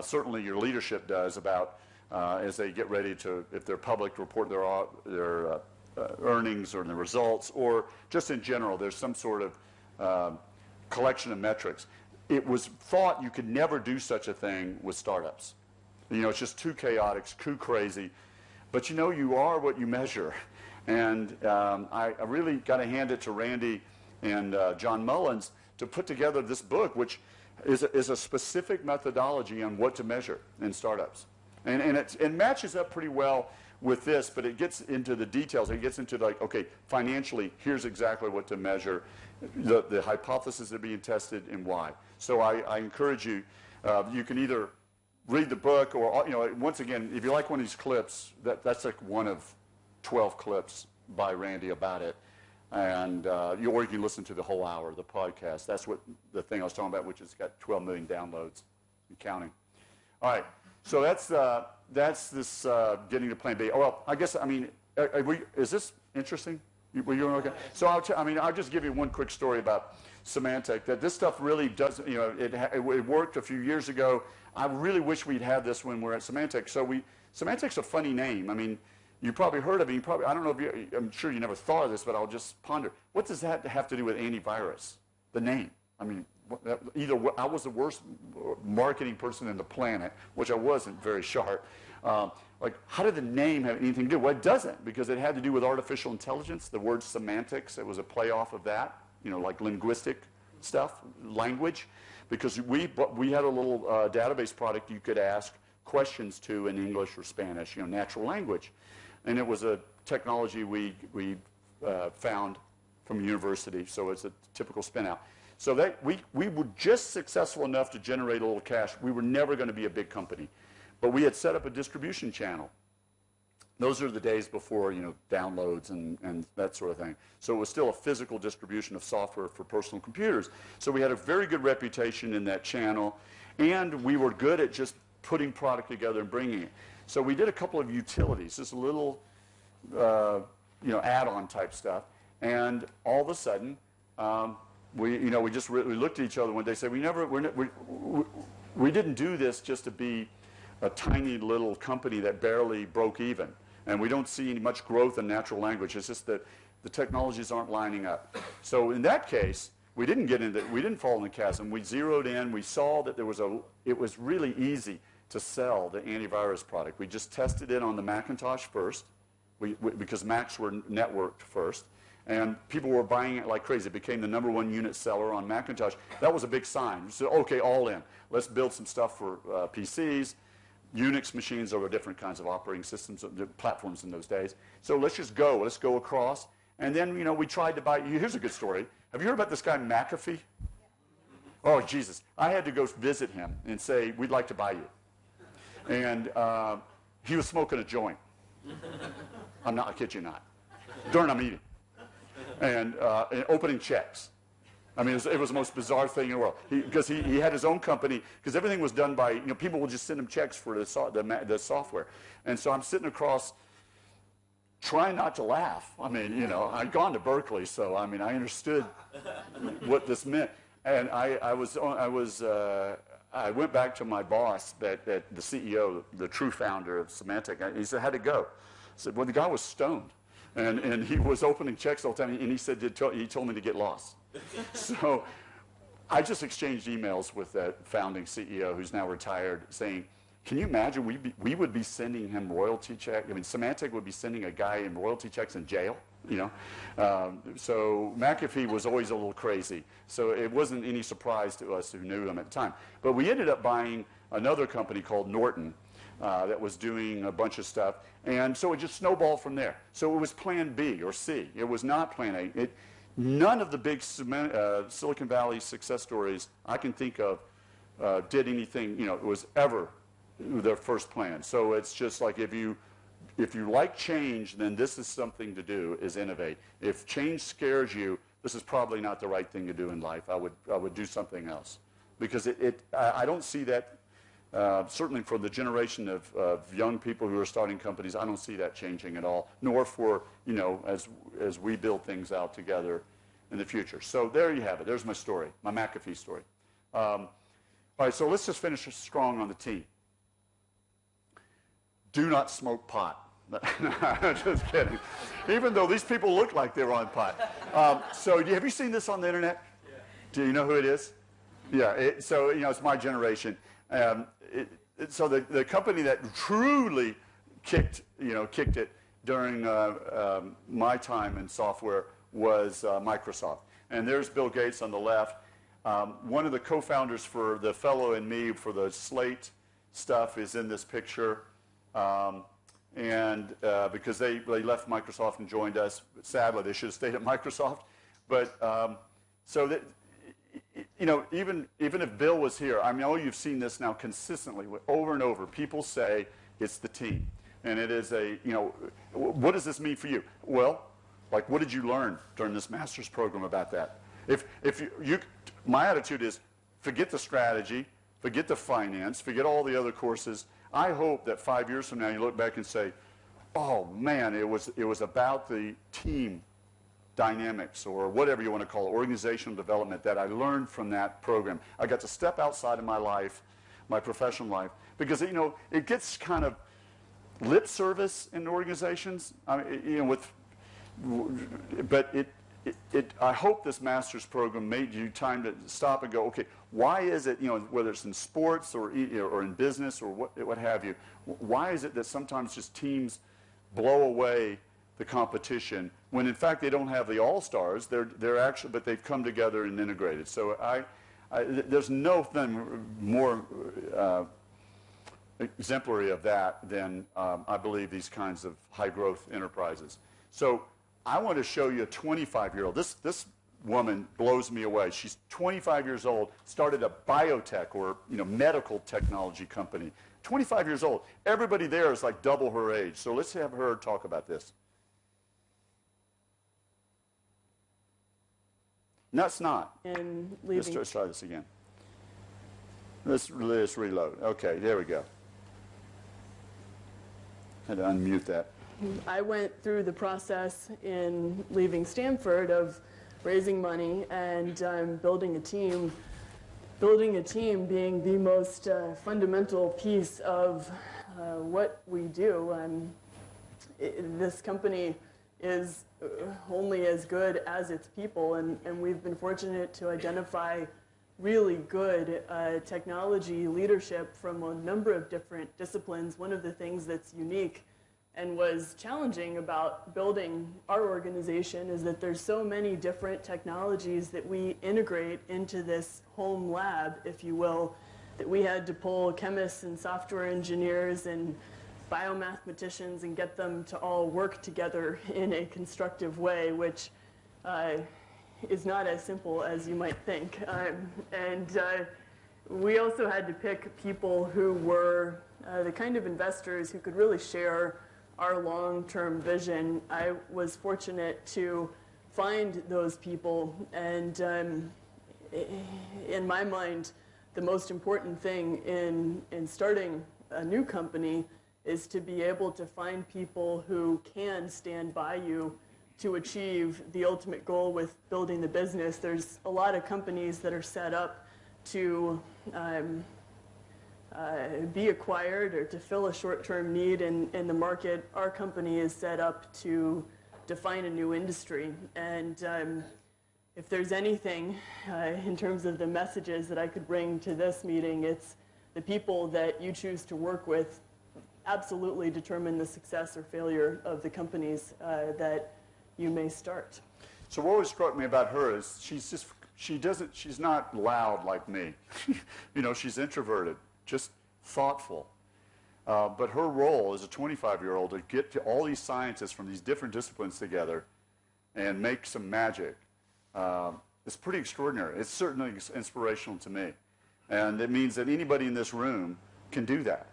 [SPEAKER 2] Certainly, your leadership does about. As they get ready to, if they're public, report their earnings or the results, or just in general, there's some sort of collection of metrics. It was thought you could never do such a thing with startups. It's just too chaotic, too crazy. But you are what you measure. And I really got to hand it to Randy and John Mullins to put together this book, which is a specific methodology on what to measure in startups. And it matches up pretty well with this, but it gets into the details. It gets into like, okay, financially, here's exactly what to measure, the hypotheses that are being tested, and why. So I encourage you, you can either read the book or, once again, if you like one of these clips, that's like one of 12 clips by Randy about it. And or you can listen to the whole hour of the podcast. That's what the thing I was talking about, which has got 12 million downloads and counting. All right. So that's this getting to Plan B. Oh, well, I guess, is this interesting? Were you okay? So I'll just give you one quick story about Symantec, that this stuff really does, it worked a few years ago. I really wish we'd had this when we're at Symantec. So Symantec's a funny name. I mean, you probably heard of it. I don't know if I'm sure you never thought of this, but I'll just ponder. What does that have to do with antivirus? The name. I mean, either I was the worst marketing person in the planet, which I wasn't very sharp. Like, how did the name have anything to do? Well, it doesn't, because it had to do with artificial intelligence. The word semantics, it was a play off of that, like linguistic stuff, language. Because we had a little database product you could ask questions to in English or Spanish, natural language. And it was a technology we found from university, so it's a typical spin out. So that we were just successful enough to generate a little cash. We were never going to be a big company. But we had set up a distribution channel. Those are the days before, downloads and that sort of thing. So it was still a physical distribution of software for personal computers. So we had a very good reputation in that channel, and we were good at just putting product together and bringing it. So we did a couple of utilities, just a little, add-on type stuff. And all of a sudden, we looked at each other one day and said, we didn't do this just to be a tiny little company that barely broke even. And we don't see any much growth in natural language. It's just that the technologies aren't lining up. So in that case, we didn't fall in the chasm. We zeroed in. We saw that it was really easy to sell the antivirus product. We just tested it on the Macintosh first, because Macs were networked first. And people were buying it like crazy. It became the #1 unit seller on Macintosh. That was a big sign. We said, okay, all in. Let's build some stuff for PCs. Unix machines over different kinds of operating systems, platforms in those days. So let's just go. Let's go across. And then, we tried to buy. Here's a good story. Have you heard about this guy McAfee? Oh, Jesus. I had to go visit him and say, we'd like to buy you. And he was smoking a joint. I kid you not. During a meeting. And opening checks. I mean, it was the most bizarre thing in the world. Because he had his own company, because everything was done by, people would just send him checks for the software. And so I'm sitting across, trying not to laugh. I mean, I'd gone to Berkeley, so I mean, I understood what this meant. And I went back to my boss, that the CEO, the true founder of Symantec. He said, how'd it go? I said, well, the guy was stoned. And he was opening checks all the time, and he said, he told me to get lost. So I just exchanged emails with that founding CEO who's now retired saying, can you imagine we would be sending him royalty checks? I mean, Symantec would be sending a guy in royalty checks in jail, So McAfee was always a little crazy. So it wasn't any surprise to us who knew him at the time. But we ended up buying another company called Norton that was doing a bunch of stuff. And so it just snowballed from there. So it was plan B or C. It was not plan A. None of the big Silicon Valley success stories I can think of did anything, it was ever their first plan. So it's just like if you like change, then this is something to do, is innovate. If change scares you, this is probably not the right thing to do in life. I would do something else. Because I don't see that, certainly for the generation of young people who are starting companies, I don't see that changing at all, nor for, as we build things out together in the future. So there you have it. There's my story, my McAfee story. All right, so let's just finish strong on the team. Do not smoke pot. Just kidding. Even though these people look like they're on pot. So have you seen this on the internet? Yeah. Do you know who it is? Yeah. It's my generation. So the company that truly kicked it during my time in software was Microsoft. And there's Bill Gates on the left. One of the co-founders for the fellow and me for the Slate stuff is in this picture. Because they left Microsoft and joined us. Sadly, they should have stayed at Microsoft. But even if Bill was here, I know you've seen this now consistently over and over. People say it's the team, and it is what does this mean for you? Well, like, what did you learn during this master's program about that? My attitude is, forget the strategy, forget the finance, forget all the other courses. I hope that 5 years from now you look back and say, oh man, it was about the team dynamics, or whatever you want to call it, organizational development, that I learned from that program. I got to step outside of my life, my professional life, because it gets kind of lip service in organizations. I mean, I hope this master's program made you time to stop and go, okay, why is it, whether it's in sports or in business or what have you, why is it that sometimes just teams blow away the competition when in fact they don't have the all-stars? They're actually, but they've come together and integrated. So there's nothing more exemplary of that than I believe these kinds of high-growth enterprises. So I want to show you a 25-year-old. This woman blows me away. She's 25 years old, started a biotech or medical technology company. 25 years old. Everybody there is like double her age. So let's have her talk about this. No, it's not.
[SPEAKER 9] And leaving.
[SPEAKER 2] Let's try this again. Let's reload. Okay, there we go. Had to unmute that.
[SPEAKER 9] I went through the process in leaving Stanford of raising money and building a team. Building a team being the most fundamental piece of what we do. This company is only as good as its people, and we've been fortunate to identify really good technology leadership from a number of different disciplines. One of the things that's unique and was challenging about building our organization is that there's so many different technologies that we integrate into this home lab, if you will, that we had to pull chemists and software engineers and biomathematicians and get them to all work together in a constructive way, which is not as simple as you might think. We also had to pick people who were the kind of investors who could really share our long-term vision. I was fortunate to find those people, and in my mind, the most important thing in starting a new company is to be able to find people who can stand by you to achieve the ultimate goal with building the business. There's a lot of companies that are set up to be acquired or to fill a short-term need in the market. Our company is set up to define a new industry. And if there's anything in terms of the messages that I could bring to this meeting, it's the people that you choose to work with absolutely determine the success or failure of the companies that you may start.
[SPEAKER 2] So what always struck me about her is she's not loud like me. You know, she's introverted, just thoughtful. But her role as a 25-year-old to get to all these scientists from these different disciplines together and make some magic is pretty extraordinary. It's certainly inspirational to me. And it means that anybody in this room can do that.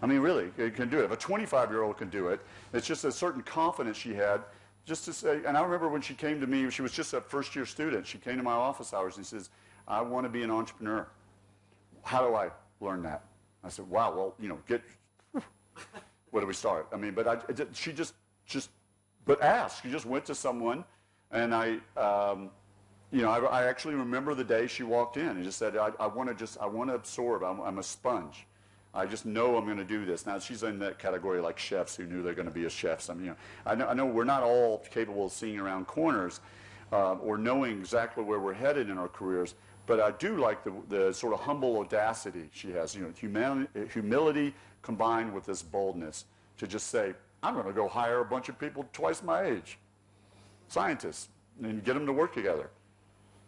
[SPEAKER 2] I mean, really, it can do it. If a 25-year-old can do it, it's just a certain confidence she had just to say, and I remember when she came to me, she was just a first-year student. She came to my office hours and she says, I want to be an entrepreneur. How do I learn that? I said, wow, well, you know, where do we start? I mean, but she just asked. She just went to someone, and I actually remember the day she walked in and just said, I want to absorb. I'm a sponge. I just know I'm going to do this. Now, she's in that category like chefs who knew they're going to be a chef. I mean, you know, I know we're not all capable of seeing around corners or knowing exactly where we're headed in our careers, but I do like the sort of humble audacity she has, you know, humility combined with this boldness to just say, I'm going to go hire a bunch of people twice my age, scientists, and get them to work together.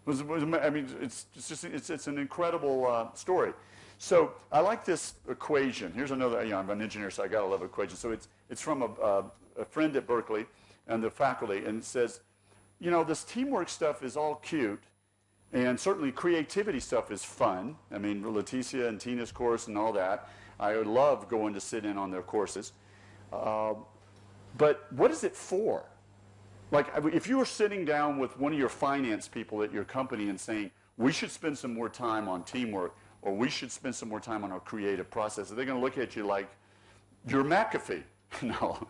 [SPEAKER 2] I mean, it's an incredible story. So I like this equation. Here's another, you know, I'm an engineer, so I got to love equations. So it's from a friend at Berkeley and the faculty, and it says, you know, this teamwork stuff is all cute, and certainly creativity stuff is fun. I mean, Leticia and Tina's course and all that. I love going to sit in on their courses. But what is it for? Like, if you were sitting down with one of your finance people at your company and saying, we should spend some more time on teamwork, or we should spend some more time on our creative process, are they going to look at you like you're McAfee? No,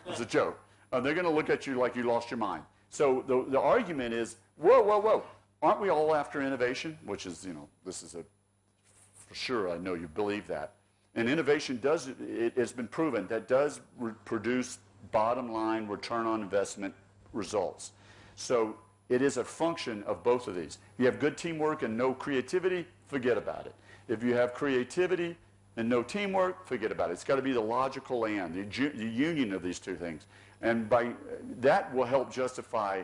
[SPEAKER 2] it's a joke. They're going to look at you like you lost your mind. So the argument is, whoa, aren't we all after innovation? Which is, you know, this is for sure, I know you believe that. And innovation it's been proven, that does produce bottom line return on investment results. So it is a function of both of these. If you have good teamwork and no creativity, forget about it. If you have creativity and no teamwork, forget about it. It's got to be the logical and, the union of these two things. And by that will help justify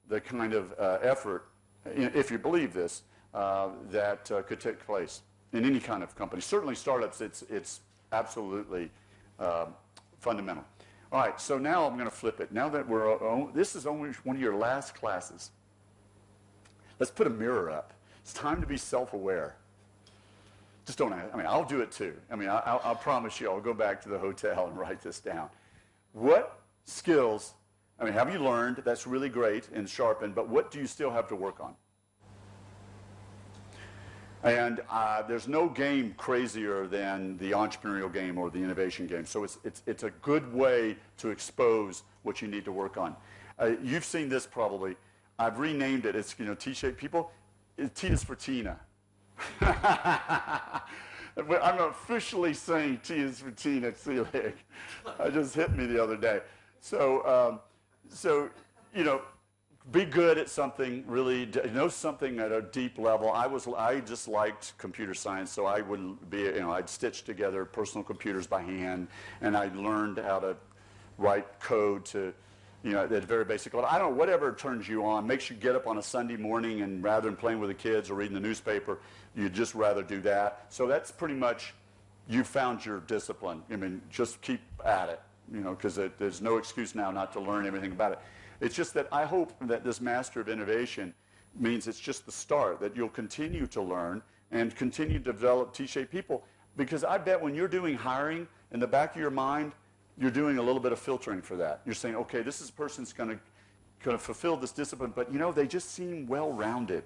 [SPEAKER 2] the kind of effort, if you believe this, that could take place in any kind of company. Certainly startups, it's absolutely fundamental. All right, so now I'm going to flip it. Now that this is only one of your last classes, let's put a mirror up. It's time to be self-aware. Just don't, I mean, I'll do it too. I mean, I'll promise you, I'll go back to the hotel and write this down. What skills, I mean, have you learned? That's really great and sharpened, but what do you still have to work on? And there's no game crazier than the entrepreneurial game or the innovation game. So it's a good way to expose what you need to work on. You've seen this probably. I've renamed it. It's, you know, T-shaped people. T is for Tina. I'm officially saying T is for Tina Seelig. It just hit me the other day. So you know, be good at something, really know something at a deep level. I just liked computer science, so I would be, you know, I'd stitch together personal computers by hand, and I learned how to write code to, you know, at a very basic level. I don't know, whatever turns you on, makes you get up on a Sunday morning, and rather than playing with the kids or reading the newspaper, you'd just rather do that. So that's pretty much, you found your discipline. I mean, just keep at it, you know, because there's no excuse now not to learn everything about it. It's just that I hope that this Master of Innovation means it's just the start, that you'll continue to learn and continue to develop T-shaped people. Because I bet when you're doing hiring, in the back of your mind, you're doing a little bit of filtering for that. You're saying, okay, this is a person who's going to fulfill this discipline, but they just seem well-rounded.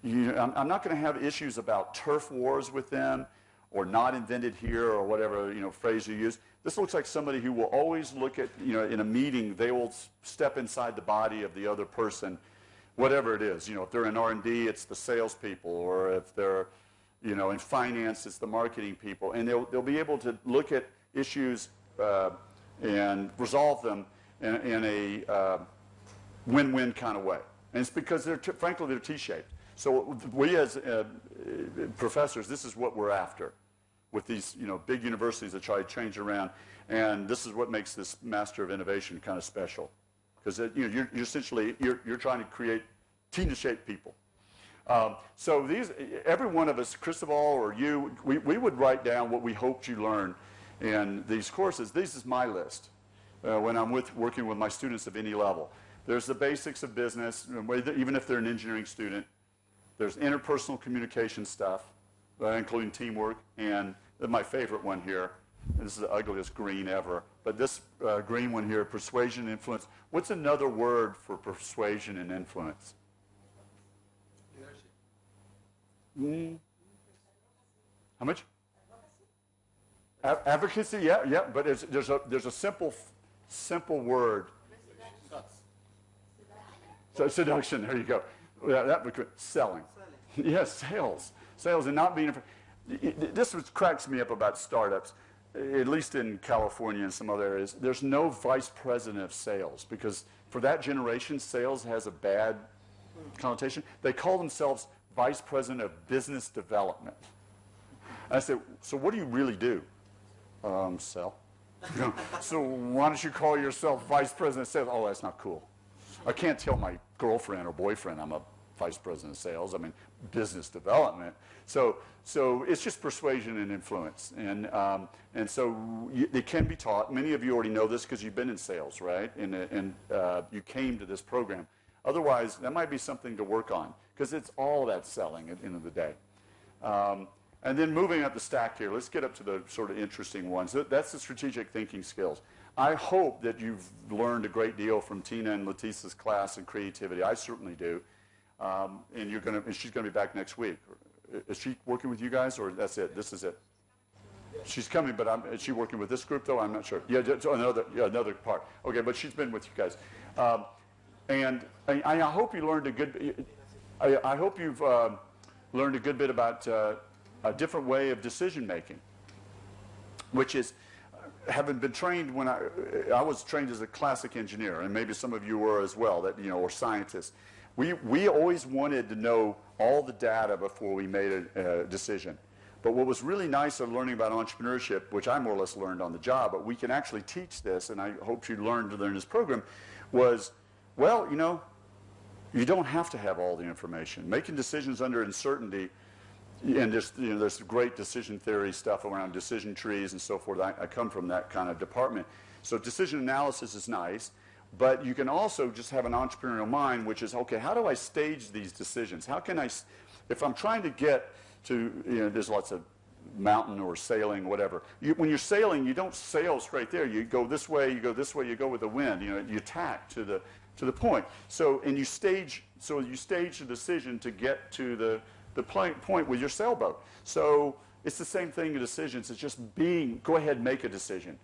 [SPEAKER 2] I'm not going to have issues about turf wars with them or not invented here or whatever phrase you use. This looks like somebody who will always look at, in a meeting, they will step inside the body of the other person, whatever it is. If they're in R&D, it's the salespeople, or if they're, in finance, it's the marketing people. And they'll be able to look at issues and resolve them in a win-win kind of way. And it's because frankly, they're T-shaped. So we as professors, this is what we're after with these big universities that try to change around. And this is what makes this Master of Innovation kind of special. Because you're essentially, you're trying to create T-shaped people. So every one of us, Cristobal or you, we would write down what we hoped you learn in these courses. This is my list when I'm working with my students of any level. There's the basics of business, even if they're an engineering student. There's interpersonal communication stuff, including teamwork, and my favorite one here. This is the ugliest green ever, but this green one here, persuasion and influence. What's another word for persuasion and influence? How much? Advocacy, yeah, but there's a simple word. So seduction, there you go. Yeah, selling. Yes, sales and not being. This cracks me up about startups, at least in California and some other areas. There's no vice president of sales because for that generation, sales has a bad connotation. They call themselves vice president of business development. I said, so what do you really do? Sell. So why don't you call yourself vice president of sales? Oh, that's not cool. I can't tell my girlfriend or boyfriend I'm a vice president of sales. I mean, business development. So it's just persuasion and influence. And so it can be taught. Many of you already know this because you've been in sales, right? And you came to this program. Otherwise, that might be something to work on because it's all about selling at the end of the day. And then moving up the stack here, let's get up to the sort of interesting ones. That's the strategic thinking skills. I hope that you've learned a great deal from Tina and Letitia's class in creativity. I certainly do. And she's going to be back next week. Is she working with you guys, or that's it? This is it? She's coming, but is she working with this group, though? I'm not sure. Yeah, another part. Okay, but she's been with you guys. And I hope you learned a good. I hope you've learned a good bit about a different way of decision making, which is. Having been trained when I was trained as a classic engineer, and maybe some of you were as well, or scientists. We always wanted to know all the data before we made a decision. But what was really nice of learning about entrepreneurship, which I more or less learned on the job, but we can actually teach this, and I hope you learned to learn this program, was, well, you don't have to have all the information. Making decisions under uncertainty. And there's great decision theory stuff around decision trees and so forth. I come from that kind of department. So decision analysis is nice, but you can also just have an entrepreneurial mind, which is, okay, how do I stage these decisions? How can I, if I'm trying to get to, there's lots of mountain or sailing, whatever. When you're sailing, you don't sail straight there. You go this way, you go this way, you go with the wind. You tack to the point. So you stage the decision to get to the point with your sailboat. So it's the same thing in decisions. It's just go ahead and make a decision.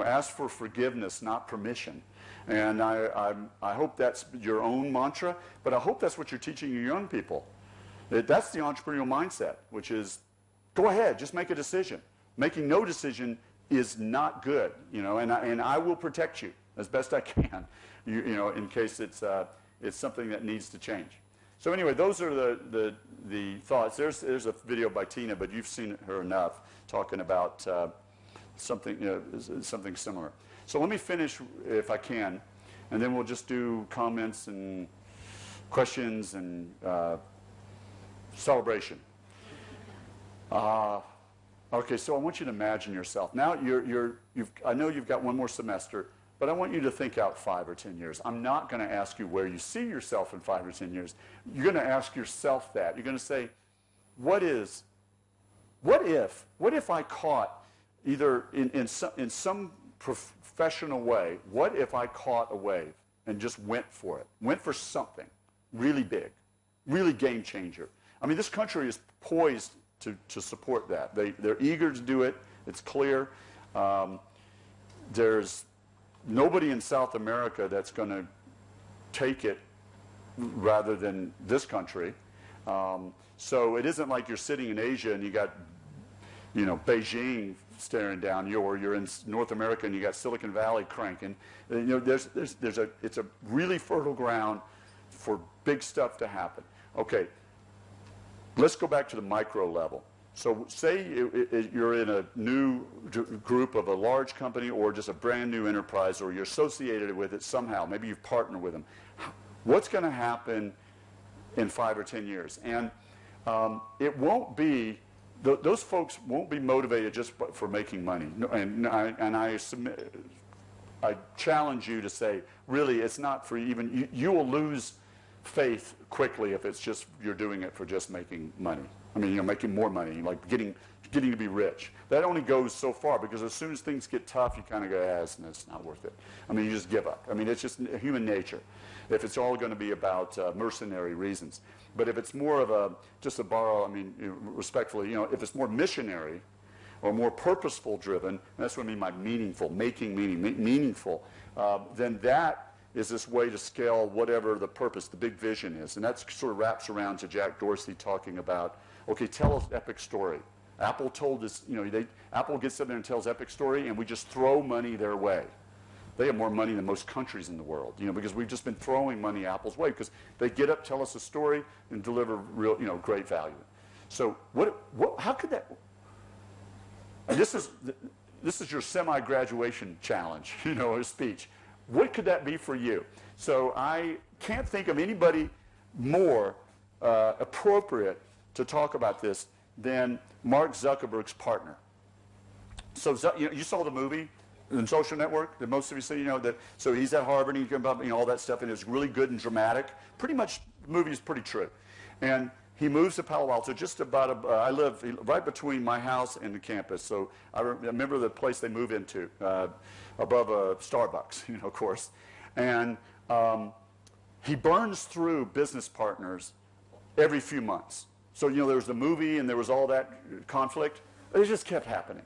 [SPEAKER 2] Ask for forgiveness, not permission. And I hope that's your own mantra, but I hope that's what you're teaching your young people. That's the entrepreneurial mindset, which is go ahead, just make a decision. Making no decision is not good, and I will protect you as best I can, in case it's something that needs to change. So anyway, those are the thoughts. There's a video by Tina, but you've seen her enough talking about something similar. So let me finish if I can, and then we'll just do comments and questions and celebration. Okay, so I want you to imagine yourself. Now I know you've got one more semester, but I want you to think out 5 or 10 years. I'm not going to ask you where you see yourself in 5 or 10 years. You're going to ask yourself that. You're going to say, what if I caught either in some professional way, what if I caught a wave and just went for it, went for something really big, really game changer? I mean, this country is poised to support that. They're eager to do it. It's clear. There's nobody in South America that's going to take it rather than this country. So it isn't like you're sitting in Asia and you got, Beijing staring down you, or you're in North America and you got Silicon Valley cranking. It's a really fertile ground for big stuff to happen. Okay, let's go back to the micro level. So say you're in a new group of a large company or just a brand new enterprise, or you're associated with it somehow. Maybe you've partnered with them. What's going to happen in 5 or 10 years? And it won't be, those folks won't be motivated just for making money. And I challenge you to say, really, it's not for even, you will lose faith quickly if it's just, you're doing it for just making money. I mean, making more money, like getting to be rich. That only goes so far, because as soon as things get tough, you kind of go, it's not worth it. I mean, you just give up. I mean, it's just human nature. If it's all going to be about mercenary reasons. But if it's more of just to borrow, I mean, respectfully, if it's more missionary or more purposeful driven, and that's what I mean by meaningful, making meaningful, then that is this way to scale whatever the purpose, the big vision is. And that sort of wraps around to Jack Dorsey talking about, okay, tell us epic story. Apple told us, Apple gets up there and tells epic story, and we just throw money their way. They have more money than most countries in the world, because we've just been throwing money Apple's way, because they get up, tell us a story, and deliver real, great value. So how could that? And this is your semi-graduation challenge, a speech. What could that be for you? So I can't think of anybody more appropriate to talk about this than Mark Zuckerberg's partner. So you saw the movie, The Social Network, that most of you see, that. So he's at Harvard, and he came up, all that stuff, and it's really good and dramatic. Pretty much, the movie is pretty true. And he moves to Palo Alto, just about, I live right between my house and the campus. So I remember the place they move into, above a Starbucks, of course. And he burns through business partners every few months. So, there was the movie and there was all that conflict. It just kept happening.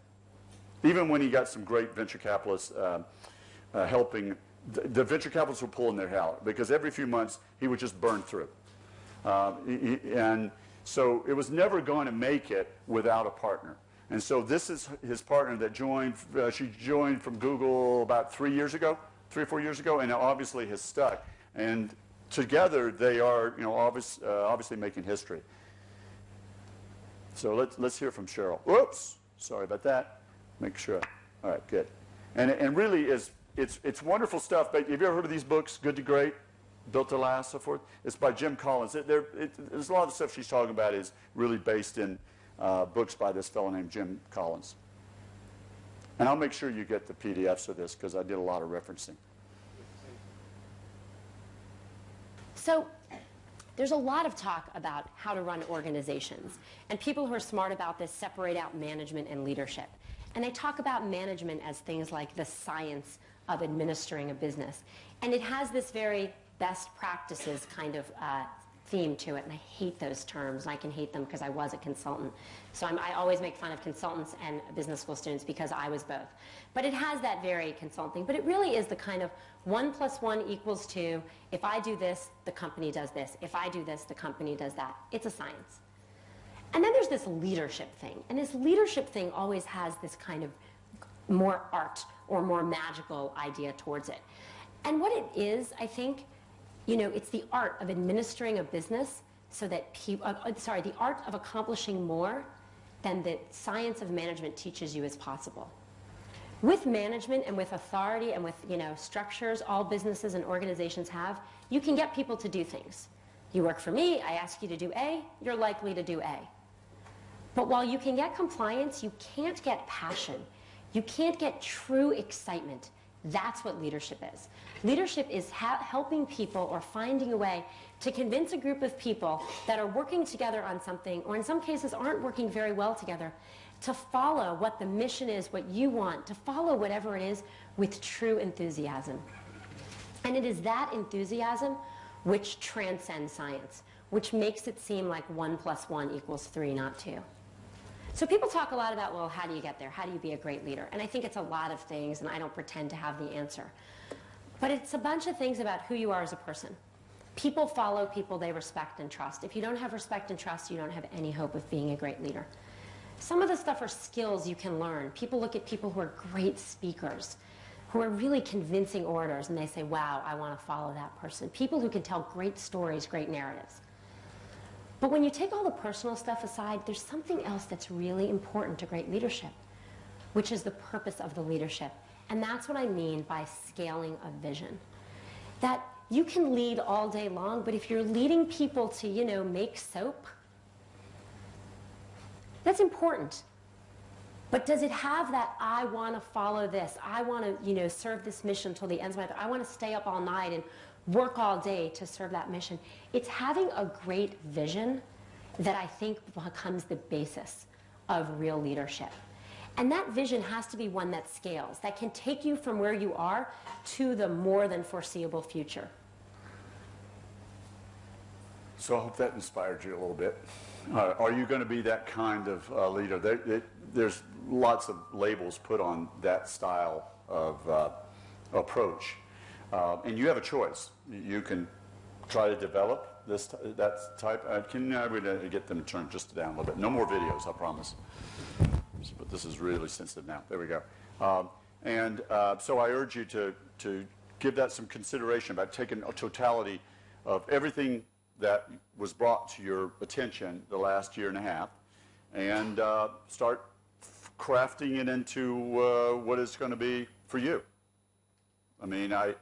[SPEAKER 2] Even when he got some great venture capitalists helping, the venture capitalists were pulling their hair out, because every few months he would just burn through. And so it was never going to make it without a partner. And so this is his partner that joined, she joined from Google about 3 or 4 years ago, and obviously has stuck. And together they are, obviously making history. So let's hear from Cheryl. Whoops, sorry about that. Make sure. All right, good. And really it's wonderful stuff. But have you ever heard of these books, Good to Great, Built to Last, so forth? It's by Jim Collins. There's a lot of the stuff she's talking about is really based in books by this fellow named Jim Collins. And I'll make sure you get the PDFs of this, because I did a lot of referencing.
[SPEAKER 10] So there's a lot of talk about how to run organizations. And people who are smart about this separate out management and leadership. And they talk about management as things like the science of administering a business. And it has this very best practices kind of theme to it, and I hate those terms. I can hate them because I was a consultant. So I always make fun of consultants and business school students because I was both. But it has that very consulting, but it really is the kind of 1 + 1 = 2. If I do this, the company does this. If I do this, the company does that. It's a science. And then there's this leadership thing, and this leadership thing always has this kind of more art or more magical idea towards it. And what it is, I think, it's the art of administering a business so that the art of accomplishing more than the science of management teaches you is possible. With management and with authority and with, structures all businesses and organizations have, you can get people to do things. You work for me, I ask you to do A, you're likely to do A. But while you can get compliance, you can't get passion. You can't get true excitement. That's what leadership is. Leadership is helping people or finding a way to convince a group of people that are working together on something, or in some cases aren't working very well together, to follow what the mission is, what you want, to follow whatever it is with true enthusiasm. And it is that enthusiasm which transcends science, which makes it seem like 1 + 1 = 3, not 2. So people talk a lot about, well, how do you get there? How do you be a great leader? And I think it's a lot of things, and I don't pretend to have the answer. But it's a bunch of things about who you are as a person. People follow people they respect and trust. If you don't have respect and trust, you don't have any hope of being a great leader. Some of the stuff are skills you can learn. People look at people who are great speakers, who are really convincing orators, and they say, wow, I want to follow that person. People who can tell great stories, great narratives. But when you take all the personal stuff aside, there's something else that's really important to great leadership, which is the purpose of the leadership. And that's what I mean by scaling a vision. That you can lead all day long, but if you're leading people to, make soap, that's important. But does it have that, I want to follow this, I want to, serve this mission till the ends of my life, I want to stay up all night and work all day to serve that mission? It's having a great vision that I think becomes the basis of real leadership. And that vision has to be one that scales, that can take you from where you are to the more than foreseeable future.
[SPEAKER 2] So I hope that inspired you a little bit. Are you going to be that kind of leader? There's lots of labels put on that style of approach. And you have a choice. You can try to develop that type. Can I get them to turn just down a little bit? No more videos, I promise. But this is really sensitive now. There we go. So I urge you to give that some consideration about taking a totality of everything that was brought to your attention the last year and a half, and start crafting it into what it's going to be for you. I mean, I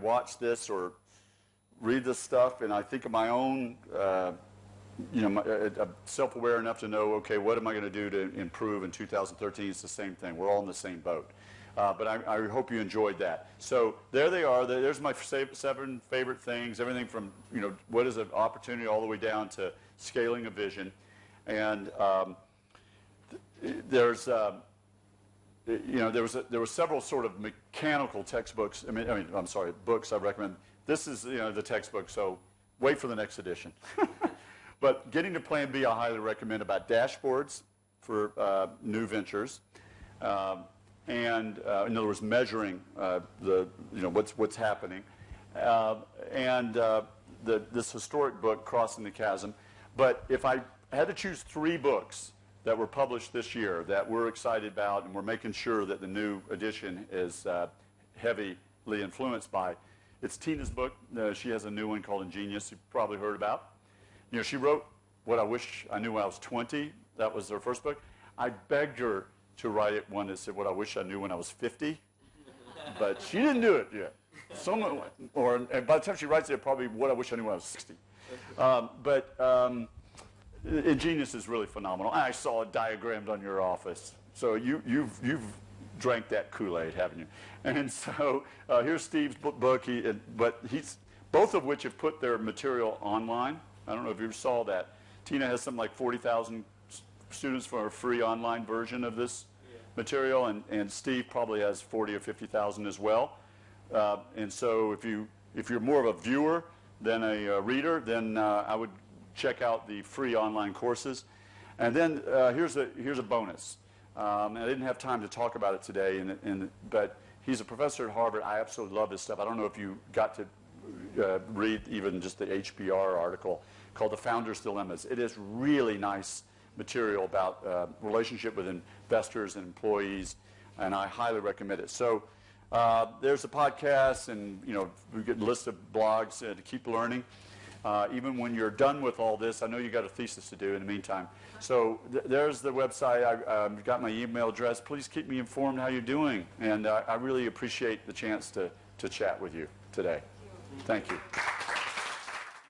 [SPEAKER 2] watch this or read this stuff, and I think of my own, I'm self-aware enough to know, okay, what am I going to do to improve in 2013? It's the same thing. We're all in the same boat. But I hope you enjoyed that. So there they are. There's my 7 favorite things, everything from, what is an opportunity all the way down to scaling a vision. And there were several sort of mechanical textbooks. Books I recommend. This is, the textbook, so wait for the next edition. But getting to Plan B, I highly recommend, about dashboards for new ventures. And in other words, measuring what's happening, this historic book, Crossing the Chasm. But if I had to choose 3 books that were published this year that we're excited about, and we're making sure that the new edition is heavily influenced by, it's Tina's book. She has a new one called Ingenious, you've probably heard about. She wrote What I Wish I Knew When I Was 20. That was her first book. I begged her to write it one that said, What I Wish I Knew When I Was 50. But she didn't do it yet. And by the time she writes it, probably What I Wish I Knew When I Was 60. Ingenious is really phenomenal. I saw it diagrammed on your office. So you've drank that Kool-Aid, haven't you? And so here's Steve's book, both of which have put their material online. I don't know if you saw that. Tina has something like 40,000 students for a free online version of this material, and Steve probably has 40 or 50,000 as well. And so if you're more of a viewer than a reader, then I would check out the free online courses. And then here's a bonus. And I didn't have time to talk about it today, but he's a professor at Harvard. I absolutely love his stuff. I don't know if you got to read even just the HBR article called The Founder's Dilemmas. It is really nice material about relationship with investors and employees, and I highly recommend it. So there's a podcast, and we get a list of blogs to keep learning. Even when you're done with all this, I know you got a thesis to do in the meantime. So there's the website. I've got my email address. Please keep me informed how you're doing, and I really appreciate the chance to chat with you today. Thank you.